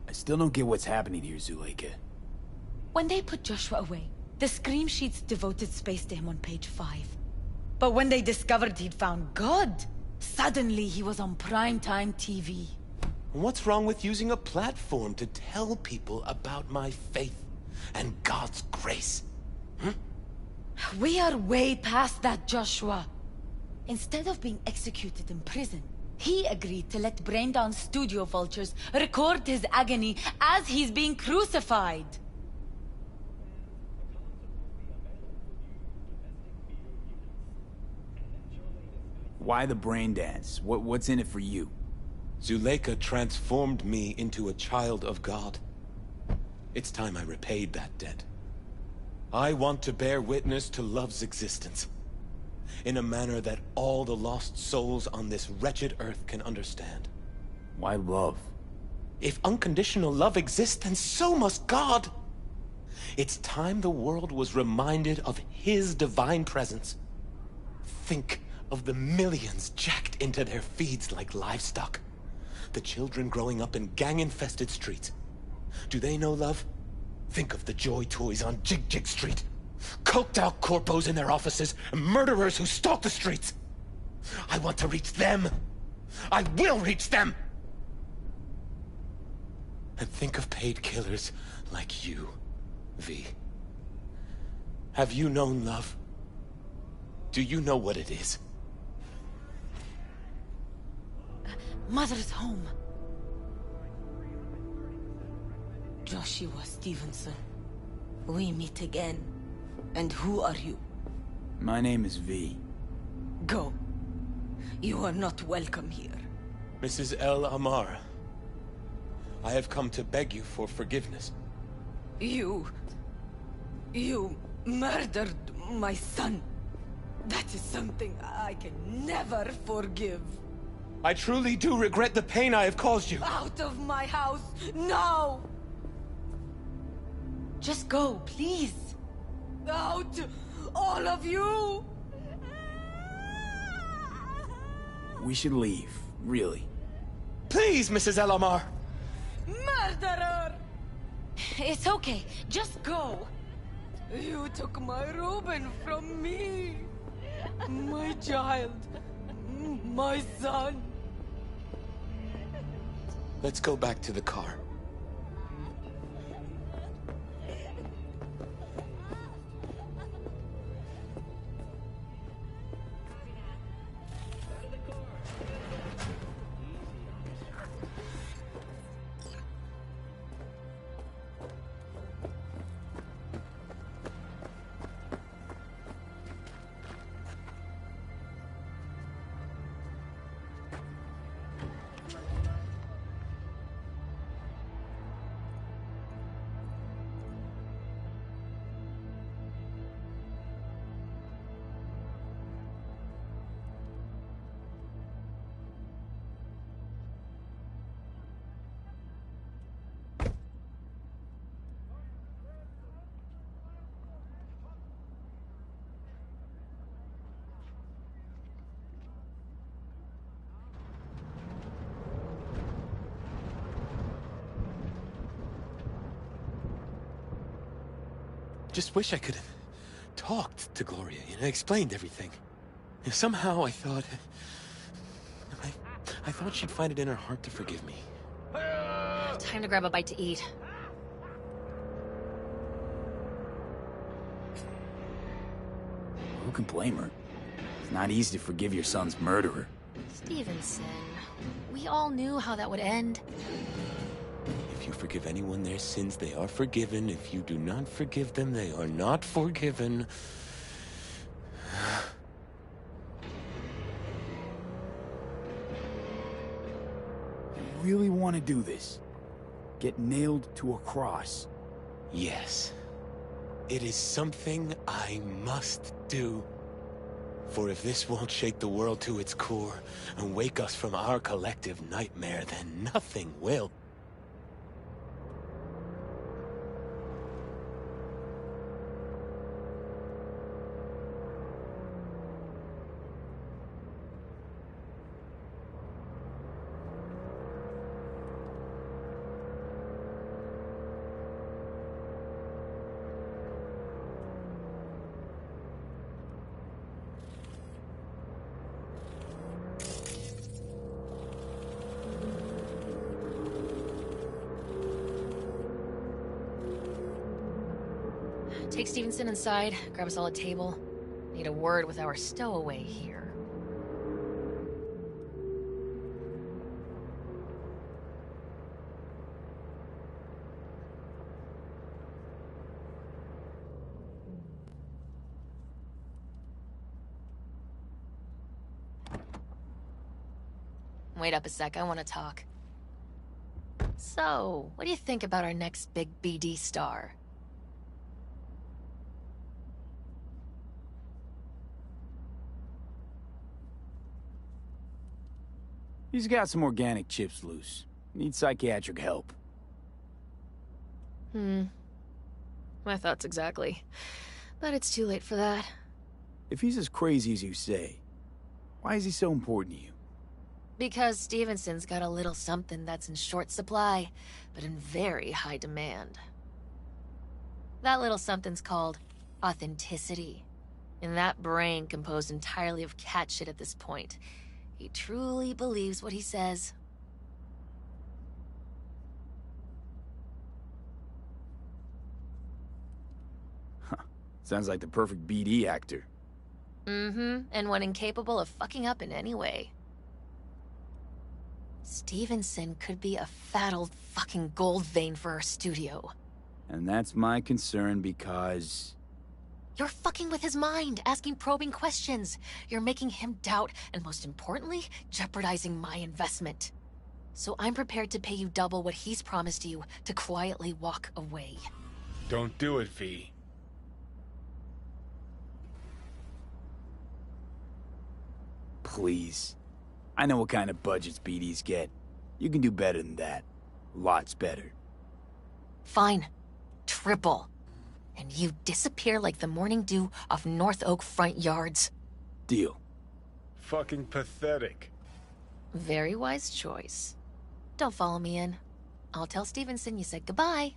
I still don't get what's happening here, Zuleika. When they put Joshua away, the scream sheets devoted space to him on page 5. But when they discovered he'd found God, suddenly he was on primetime TV. What's wrong with using a platform to tell people about my faith and God's grace? We are way past that, Joshua. Instead of being executed in prison, he agreed to let brain-down studio vultures record his agony as he's being crucified. Why the brain dance? What's in it for you? Zuleika transformed me into a child of God. It's time I repaid that debt. I want to bear witness to love's existence, in a manner that all the lost souls on this wretched earth can understand. Why love? If unconditional love exists, then so must God. It's time the world was reminded of His divine presence. Think of the millions jacked into their feeds like livestock. The children growing up in gang-infested streets. Do they know love? Think of the joy toys on Jig Jig Street. Coked-out corpos in their offices, and murderers who stalk the streets. I want to reach them. I will reach them! And think of paid killers like you, V. Have you known love? Do you know what it is? Mother's home. Joshua Stevenson. We meet again. And who are you? My name is V. Go. You are not welcome here. Mrs. El Amar, I have come to beg you for forgiveness. You murdered my son. That is something I can never forgive. I truly do regret the pain I have caused you. Out of my house, now! Just go, please. Out, all of you! We should leave, really. Please, Mrs. El Amar! Murderer! It's okay, just go. You took my Reuben from me. My child. My son. Let's go back to the car. Just wish I could have talked to Gloria, explained everything. Somehow I thought... I thought she'd find it in her heart to forgive me. Time to grab a bite to eat. Who can blame her? It's not easy to forgive your son's murderer. Stevenson, we all knew how that would end. If you forgive anyone their sins, they are forgiven. If you do not forgive them, they are not forgiven. You really want to do this? Get nailed to a cross? Yes. It is something I must do. For if this won't shake the world to its core and wake us from our collective nightmare, then nothing will. Take Stevenson inside, grab us all a table. Need a word with our stowaway here. Wait up a sec, I want to talk. So, what do you think about our next big BD star? He's got some organic chips loose. Needs psychiatric help. My thoughts exactly. But it's too late for that. If he's as crazy as you say, why is he so important to you? Because Stevenson's got a little something that's in short supply, but in very high demand. That little something's called authenticity. And that brain composed entirely of cat shit at this point. He truly believes what he says. Sounds like the perfect BD actor. Mm-hmm, and one incapable of fucking up in any way. Stevenson could be a fat old fucking gold vein for our studio. And that's my concern because... You're fucking with his mind, asking probing questions. You're making him doubt, and most importantly, jeopardizing my investment. So I'm prepared to pay you double what he's promised you to quietly walk away. Don't do it, V. Please. I know what kind of budgets BDs get. You can do better than that. Lots better. Fine. Triple. And you disappear like the morning dew off North Oak front yards. Deal. Fucking pathetic. Very wise choice. Don't follow me in. I'll tell Stevenson you said goodbye.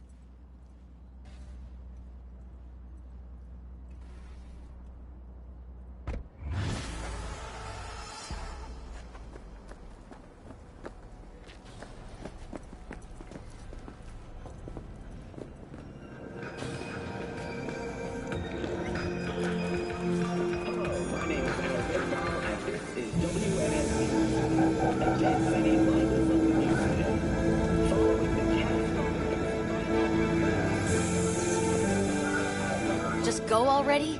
Just go already?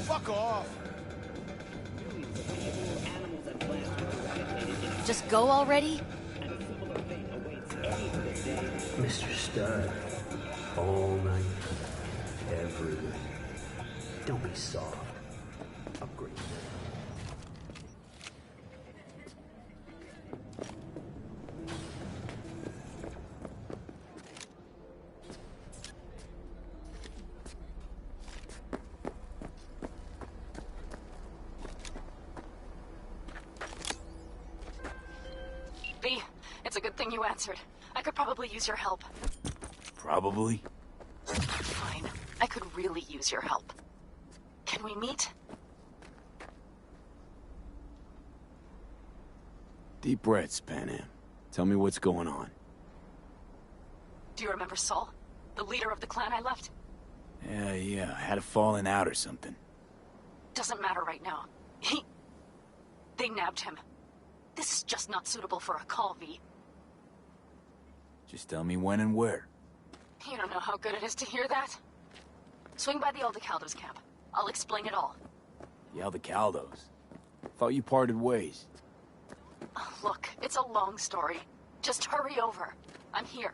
Fuck off! Just go already? Mr. Stud, all night, every night. Don't be soft. Upgrade. V, it's a good thing you answered. I could probably use your help. Probably. Fine. I could really use your help. Can we meet? Deep breaths, Pan Am. Tell me what's going on. Do you remember Saul? The leader of the clan I left? Yeah, had a falling out or something. Doesn't matter right now. They nabbed him. This is just not suitable for a call, V. Just tell me when and where. You don't know how good it is to hear that. Swing by the Aldecaldos camp. I'll explain it all. The Aldecaldos? Thought you parted ways. Look, it's a long story. Just hurry over. I'm here.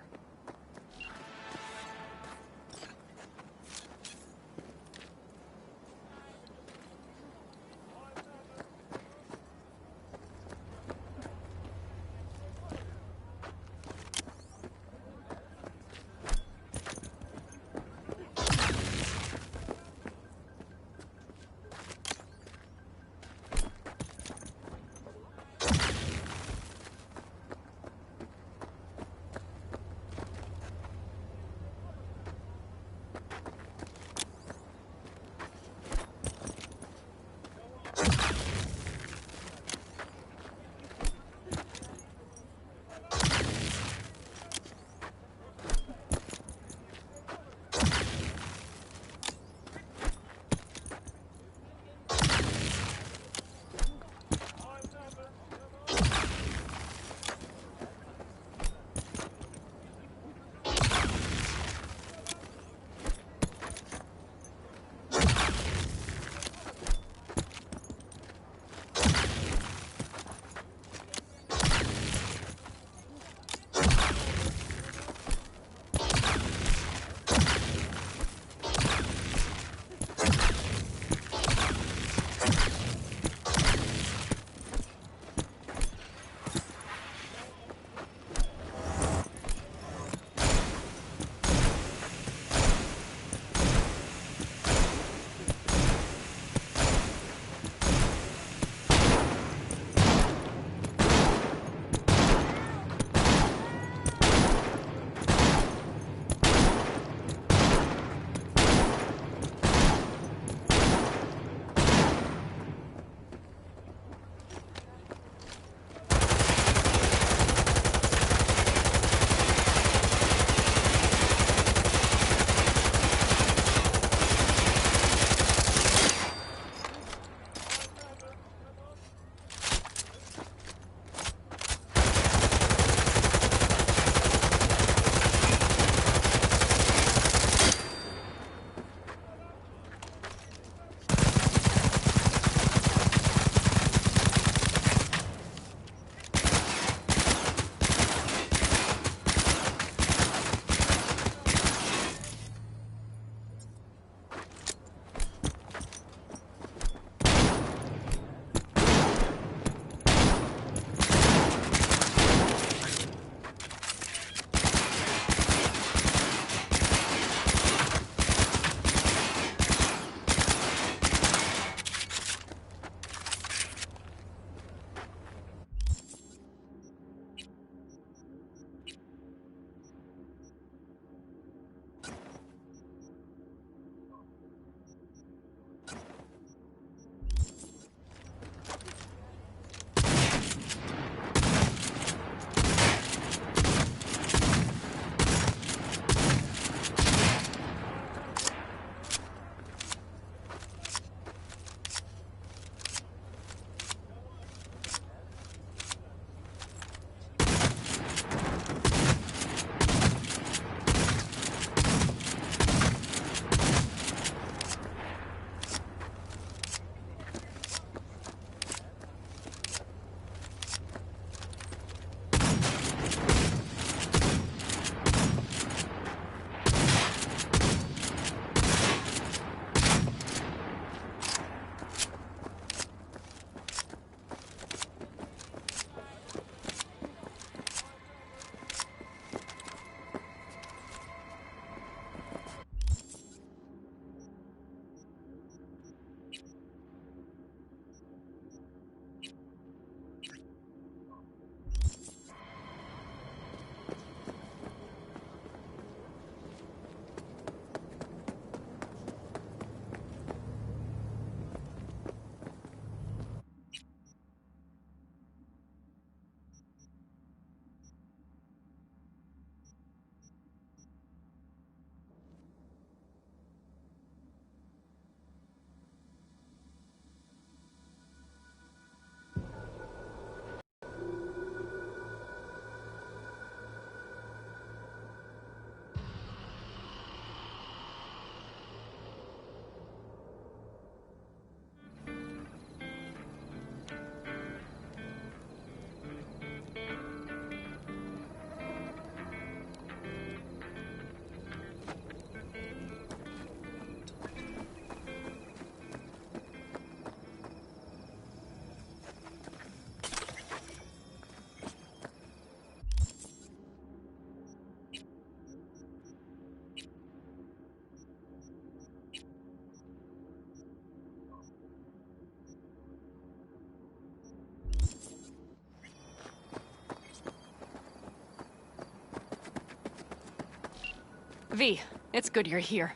V, it's good you're here.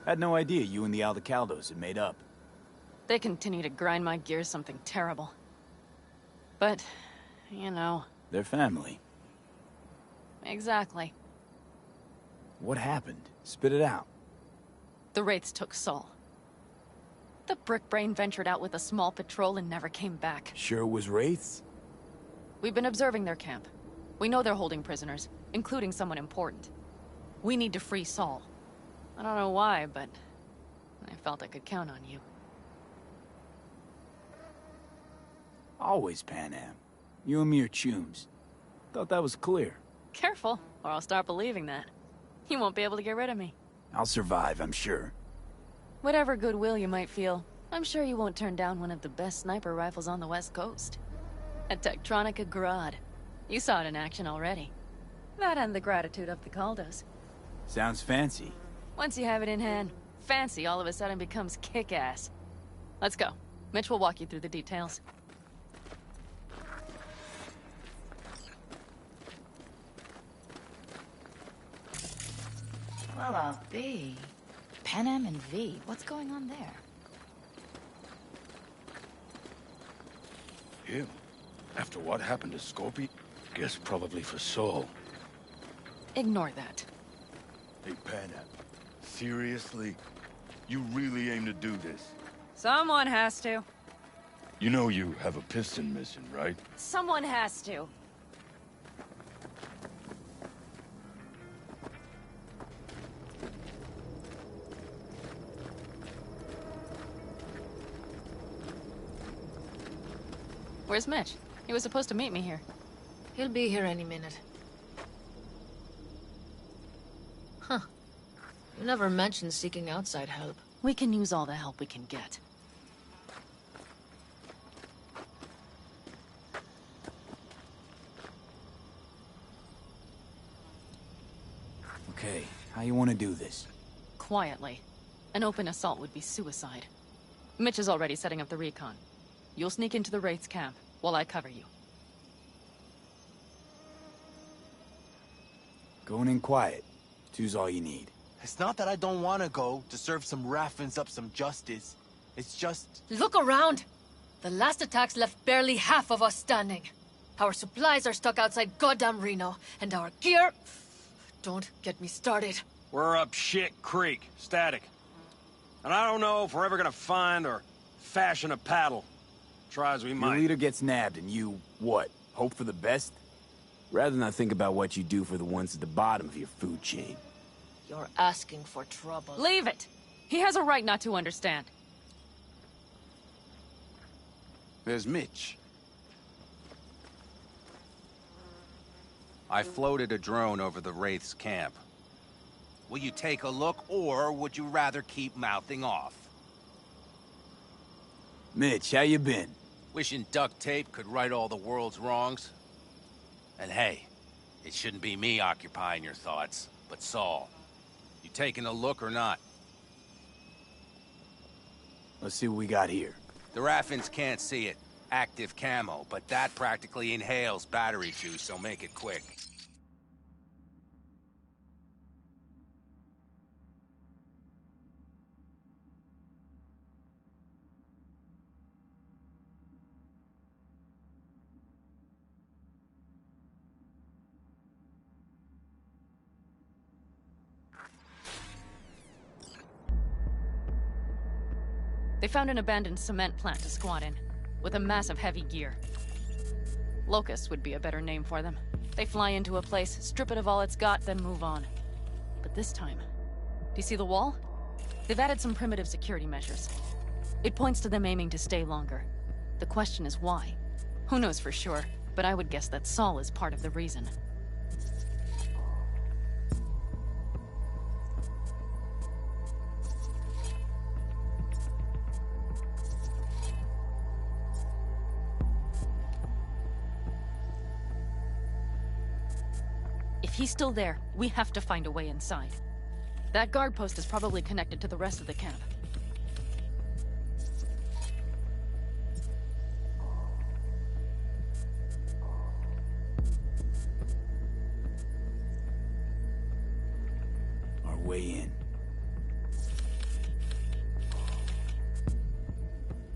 Had no idea you and the Aldecaldos had made up. They continue to grind my gears something terrible. But, you know... They're family. Exactly. What happened? Spit it out. The Wraiths took Saul. The Brickbrain ventured out with a small patrol and never came back. Sure it was Wraiths? We've been observing their camp. We know they're holding prisoners, including someone important. We need to free Saul. I don't know why, but I felt I could count on you. Always, Pan Am. You and me are chums. Thought that was clear. Careful, or I'll start believing that. You won't be able to get rid of me. I'll survive, I'm sure. Whatever goodwill you might feel, I'm sure you won't turn down one of the best sniper rifles on the West Coast. A Tektronica Grad. You saw it in action already. That and the gratitude of the Caldos. Sounds fancy. Once you have it in hand, fancy all of a sudden becomes kick-ass. Let's go. Mitch will walk you through the details. Well, I'll be. Pan Am and V, what's going on there? Him? After what happened to Scorpion? Guess probably for Saul. Ignore that. Hey, Pan Am. Seriously? You really aim to do this? Someone has to. You know you have a piston mission, right? Someone has to. Where's Mitch? He was supposed to meet me here. He'll be here any minute. Huh. You never mentioned seeking outside help. We can use all the help we can get. Okay, how you want to do this? Quietly. An open assault would be suicide. Mitch is already setting up the recon. You'll sneak into the Wraith's camp, while I cover you. Going in quiet. Two's all you need. It's not that I don't want to go to serve some Raffins up some justice. It's just... Look around! The last attacks left barely half of us standing. Our supplies are stuck outside goddamn Reno, and our gear... Don't get me started. We're up shit creek, static. And I don't know if we're ever gonna find or fashion a paddle. Try as we might. Your leader gets nabbed and you, what, hope for the best? Rather not think about what you do for the ones at the bottom of your food chain. You're asking for trouble. Leave it! He has a right not to understand. There's Mitch. I floated a drone over the Wraith's camp. Will you take a look, or would you rather keep mouthing off? Mitch, how you been? Wishing duct tape could right all the world's wrongs. And hey, it shouldn't be me occupying your thoughts, but Saul. You taking a look or not? Let's see what we got here. The Raffins can't see it. Active camo, but that practically inhales battery juice, so make it quick. They found an abandoned cement plant to squat in, with a massive heavy gear. Locusts would be a better name for them. They fly into a place, strip it of all it's got, then move on. But this time, do you see the wall? They've added some primitive security measures. It points to them aiming to stay longer. The question is why? Who knows for sure, but I would guess that Saul is part of the reason. If he's still there, we have to find a way inside. That guard post is probably connected to the rest of the camp.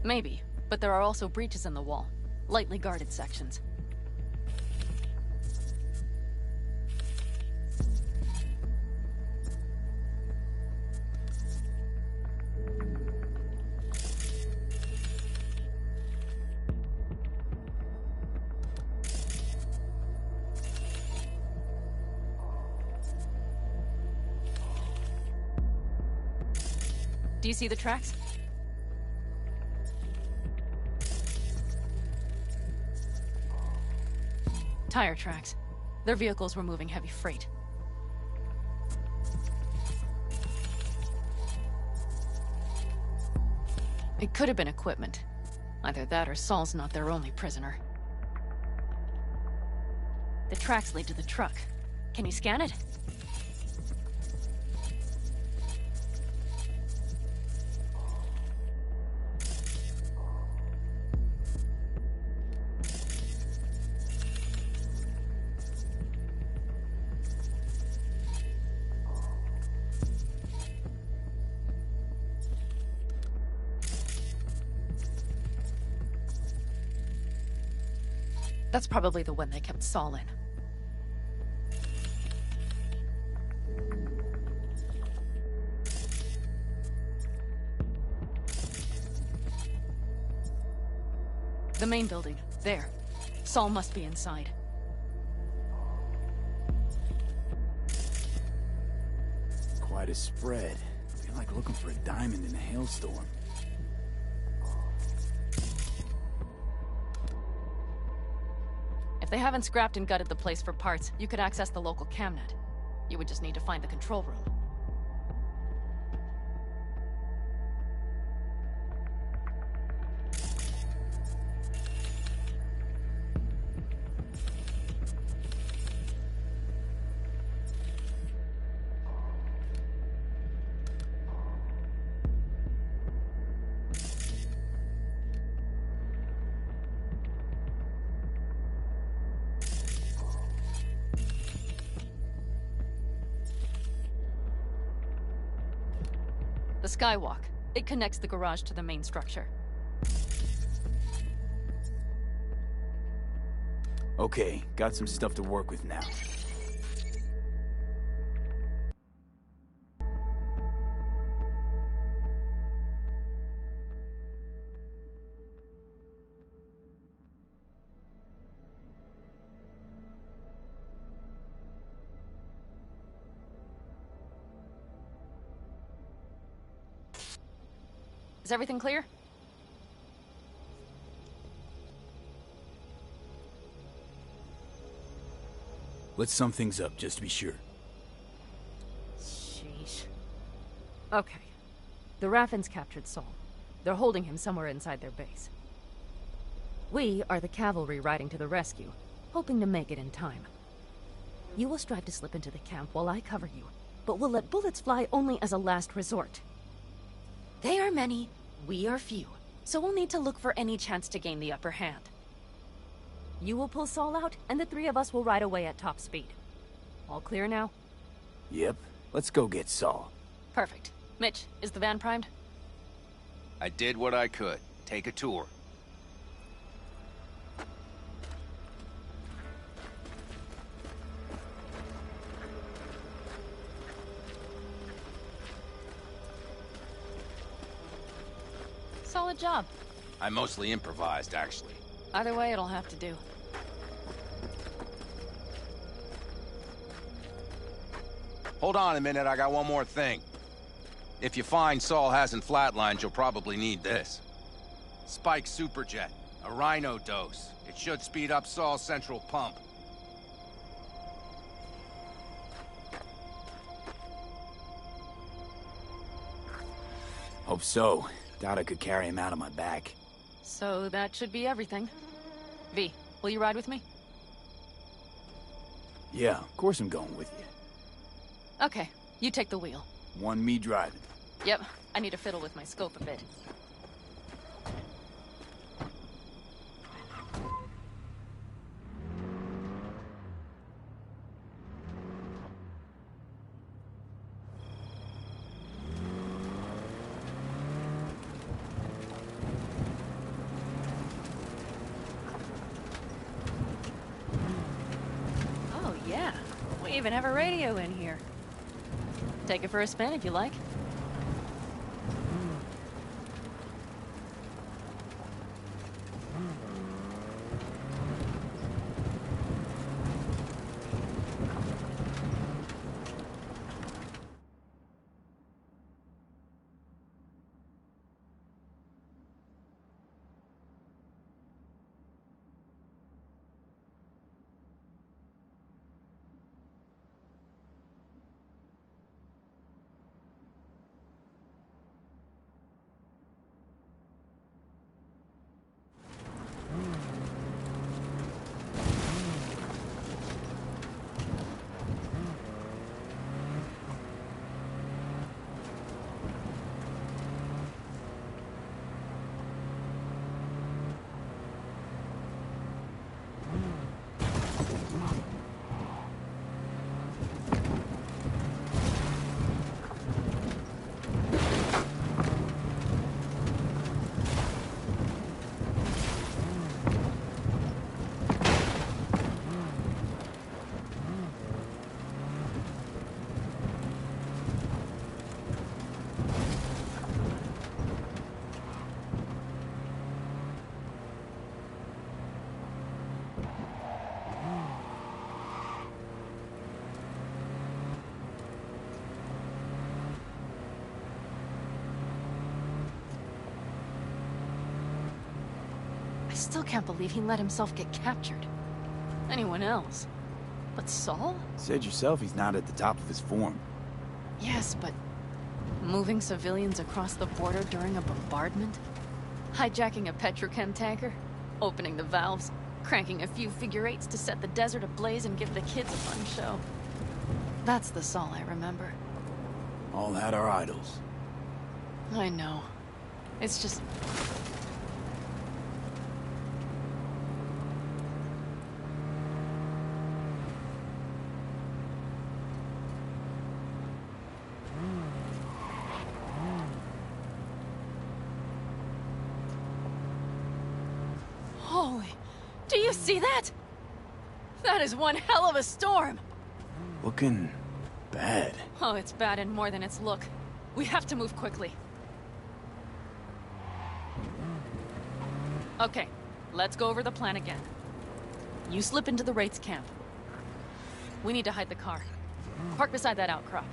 Maybe, but there are also breaches in the wall. Lightly guarded sections. Do you see the tracks? Tire tracks. Their vehicles were moving heavy freight. It could have been equipment. Either that or Saul's not their only prisoner. The tracks lead to the truck. Can you scan it? That's probably the one they kept Saul in. The main building. There. Saul must be inside. Quite a spread. I feel like looking for a diamond in a hailstorm. If they haven't scrapped and gutted the place for parts, you could access the local camnet. You would just need to find the control room. The skywalk. It connects the garage to the main structure. Okay, got some stuff to work with now. Is everything clear? Let's sum things up, just to be sure. Sheesh. Okay. The Raffens captured Saul. They're holding him somewhere inside their base. We are the cavalry riding to the rescue, hoping to make it in time. You will strive to slip into the camp while I cover you, but we'll let bullets fly only as a last resort. They are many, we are few, so we'll need to look for any chance to gain the upper hand. You will pull Saul out, and the three of us will ride away at top speed. All clear now? Yep. Let's go get Saul. Perfect. Mitch, is the van primed? I did what I could. Take a tour. Solid job. I mostly improvised, actually. Either way, it'll have to do. Hold on a minute, I got one more thing. If you find Saul hasn't flatlined, you'll probably need this. Spike Superjet, a Rhino dose. It should speed up Saul's central pump. Hope so. Doubt I could carry him out on my back. So that should be everything. V, will you ride with me? Yeah, of course I'm going with you. Okay, you take the wheel. One me driving. Yep, I need to fiddle with my scope a bit. Even have a radio in here. Take it for a spin if you like. I still can't believe he let himself get captured. Anyone else? But Saul? Said yourself he's not at the top of his form. Yes, but moving civilians across the border during a bombardment? Hijacking a petrochem tanker? Opening the valves? Cranking a few figure eights to set the desert ablaze and give the kids a fun show? That's the Saul I remember. All had our idols. I know. It's just... Holy... Do you see that? That is one hell of a storm! Looking... bad. Oh, it's bad and more than its look. We have to move quickly. Okay, let's go over the plan again. You slip into the Wraith's camp. We need to hide the car. Park beside that outcrop.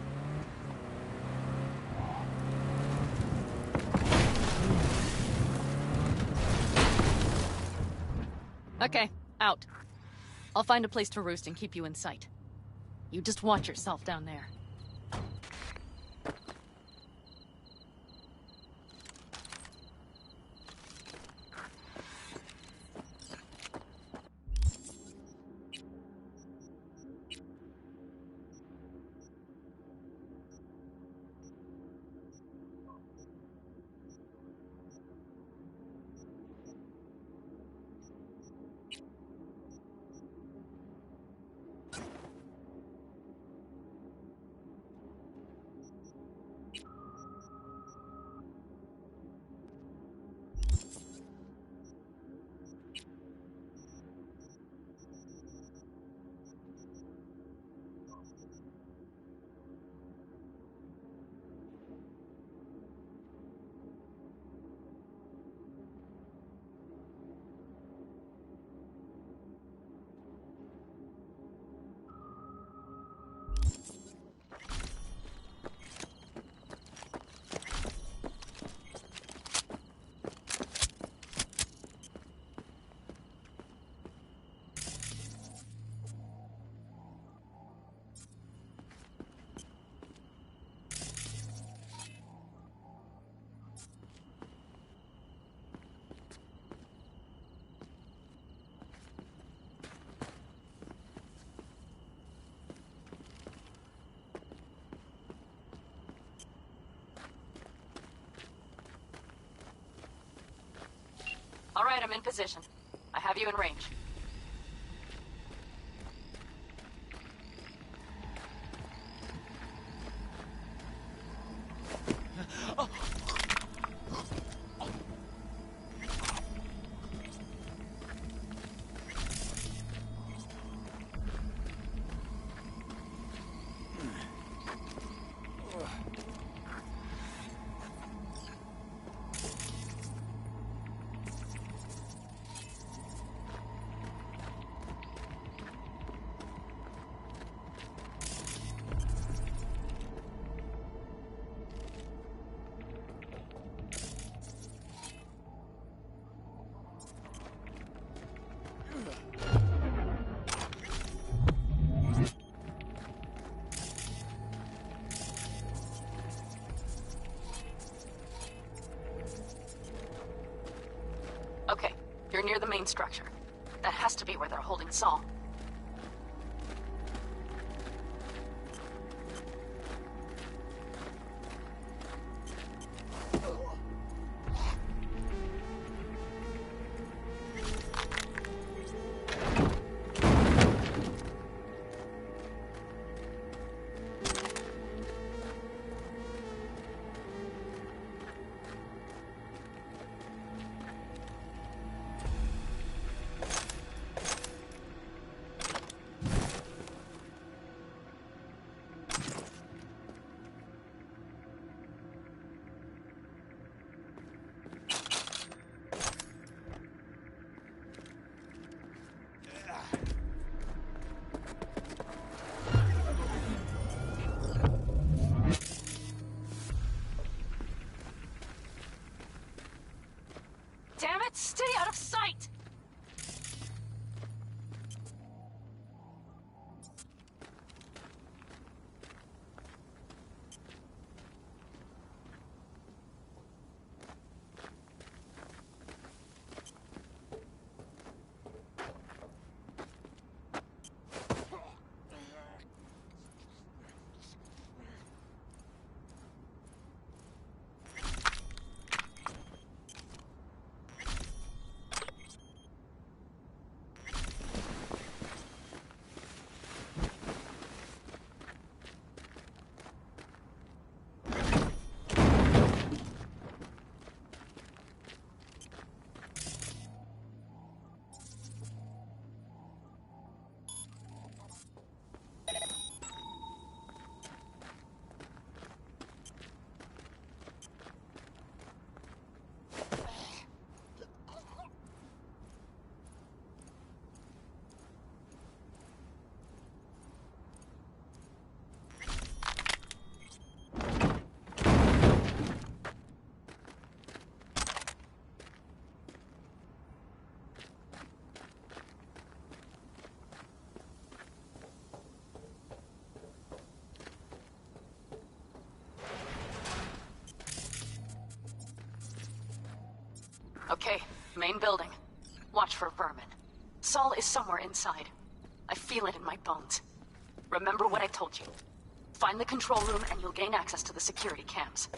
Okay, out. I'll find a place to roost and keep you in sight. You just watch yourself down there. All right, I'm in position. I have you in range. main structure. That has to be where they're holding Saul. Damn it! Stay out of sight! Okay, main building. Watch for vermin. Saul is somewhere inside. I feel it in my bones. Remember what I told you. Find the control room and you'll gain access to the security cams.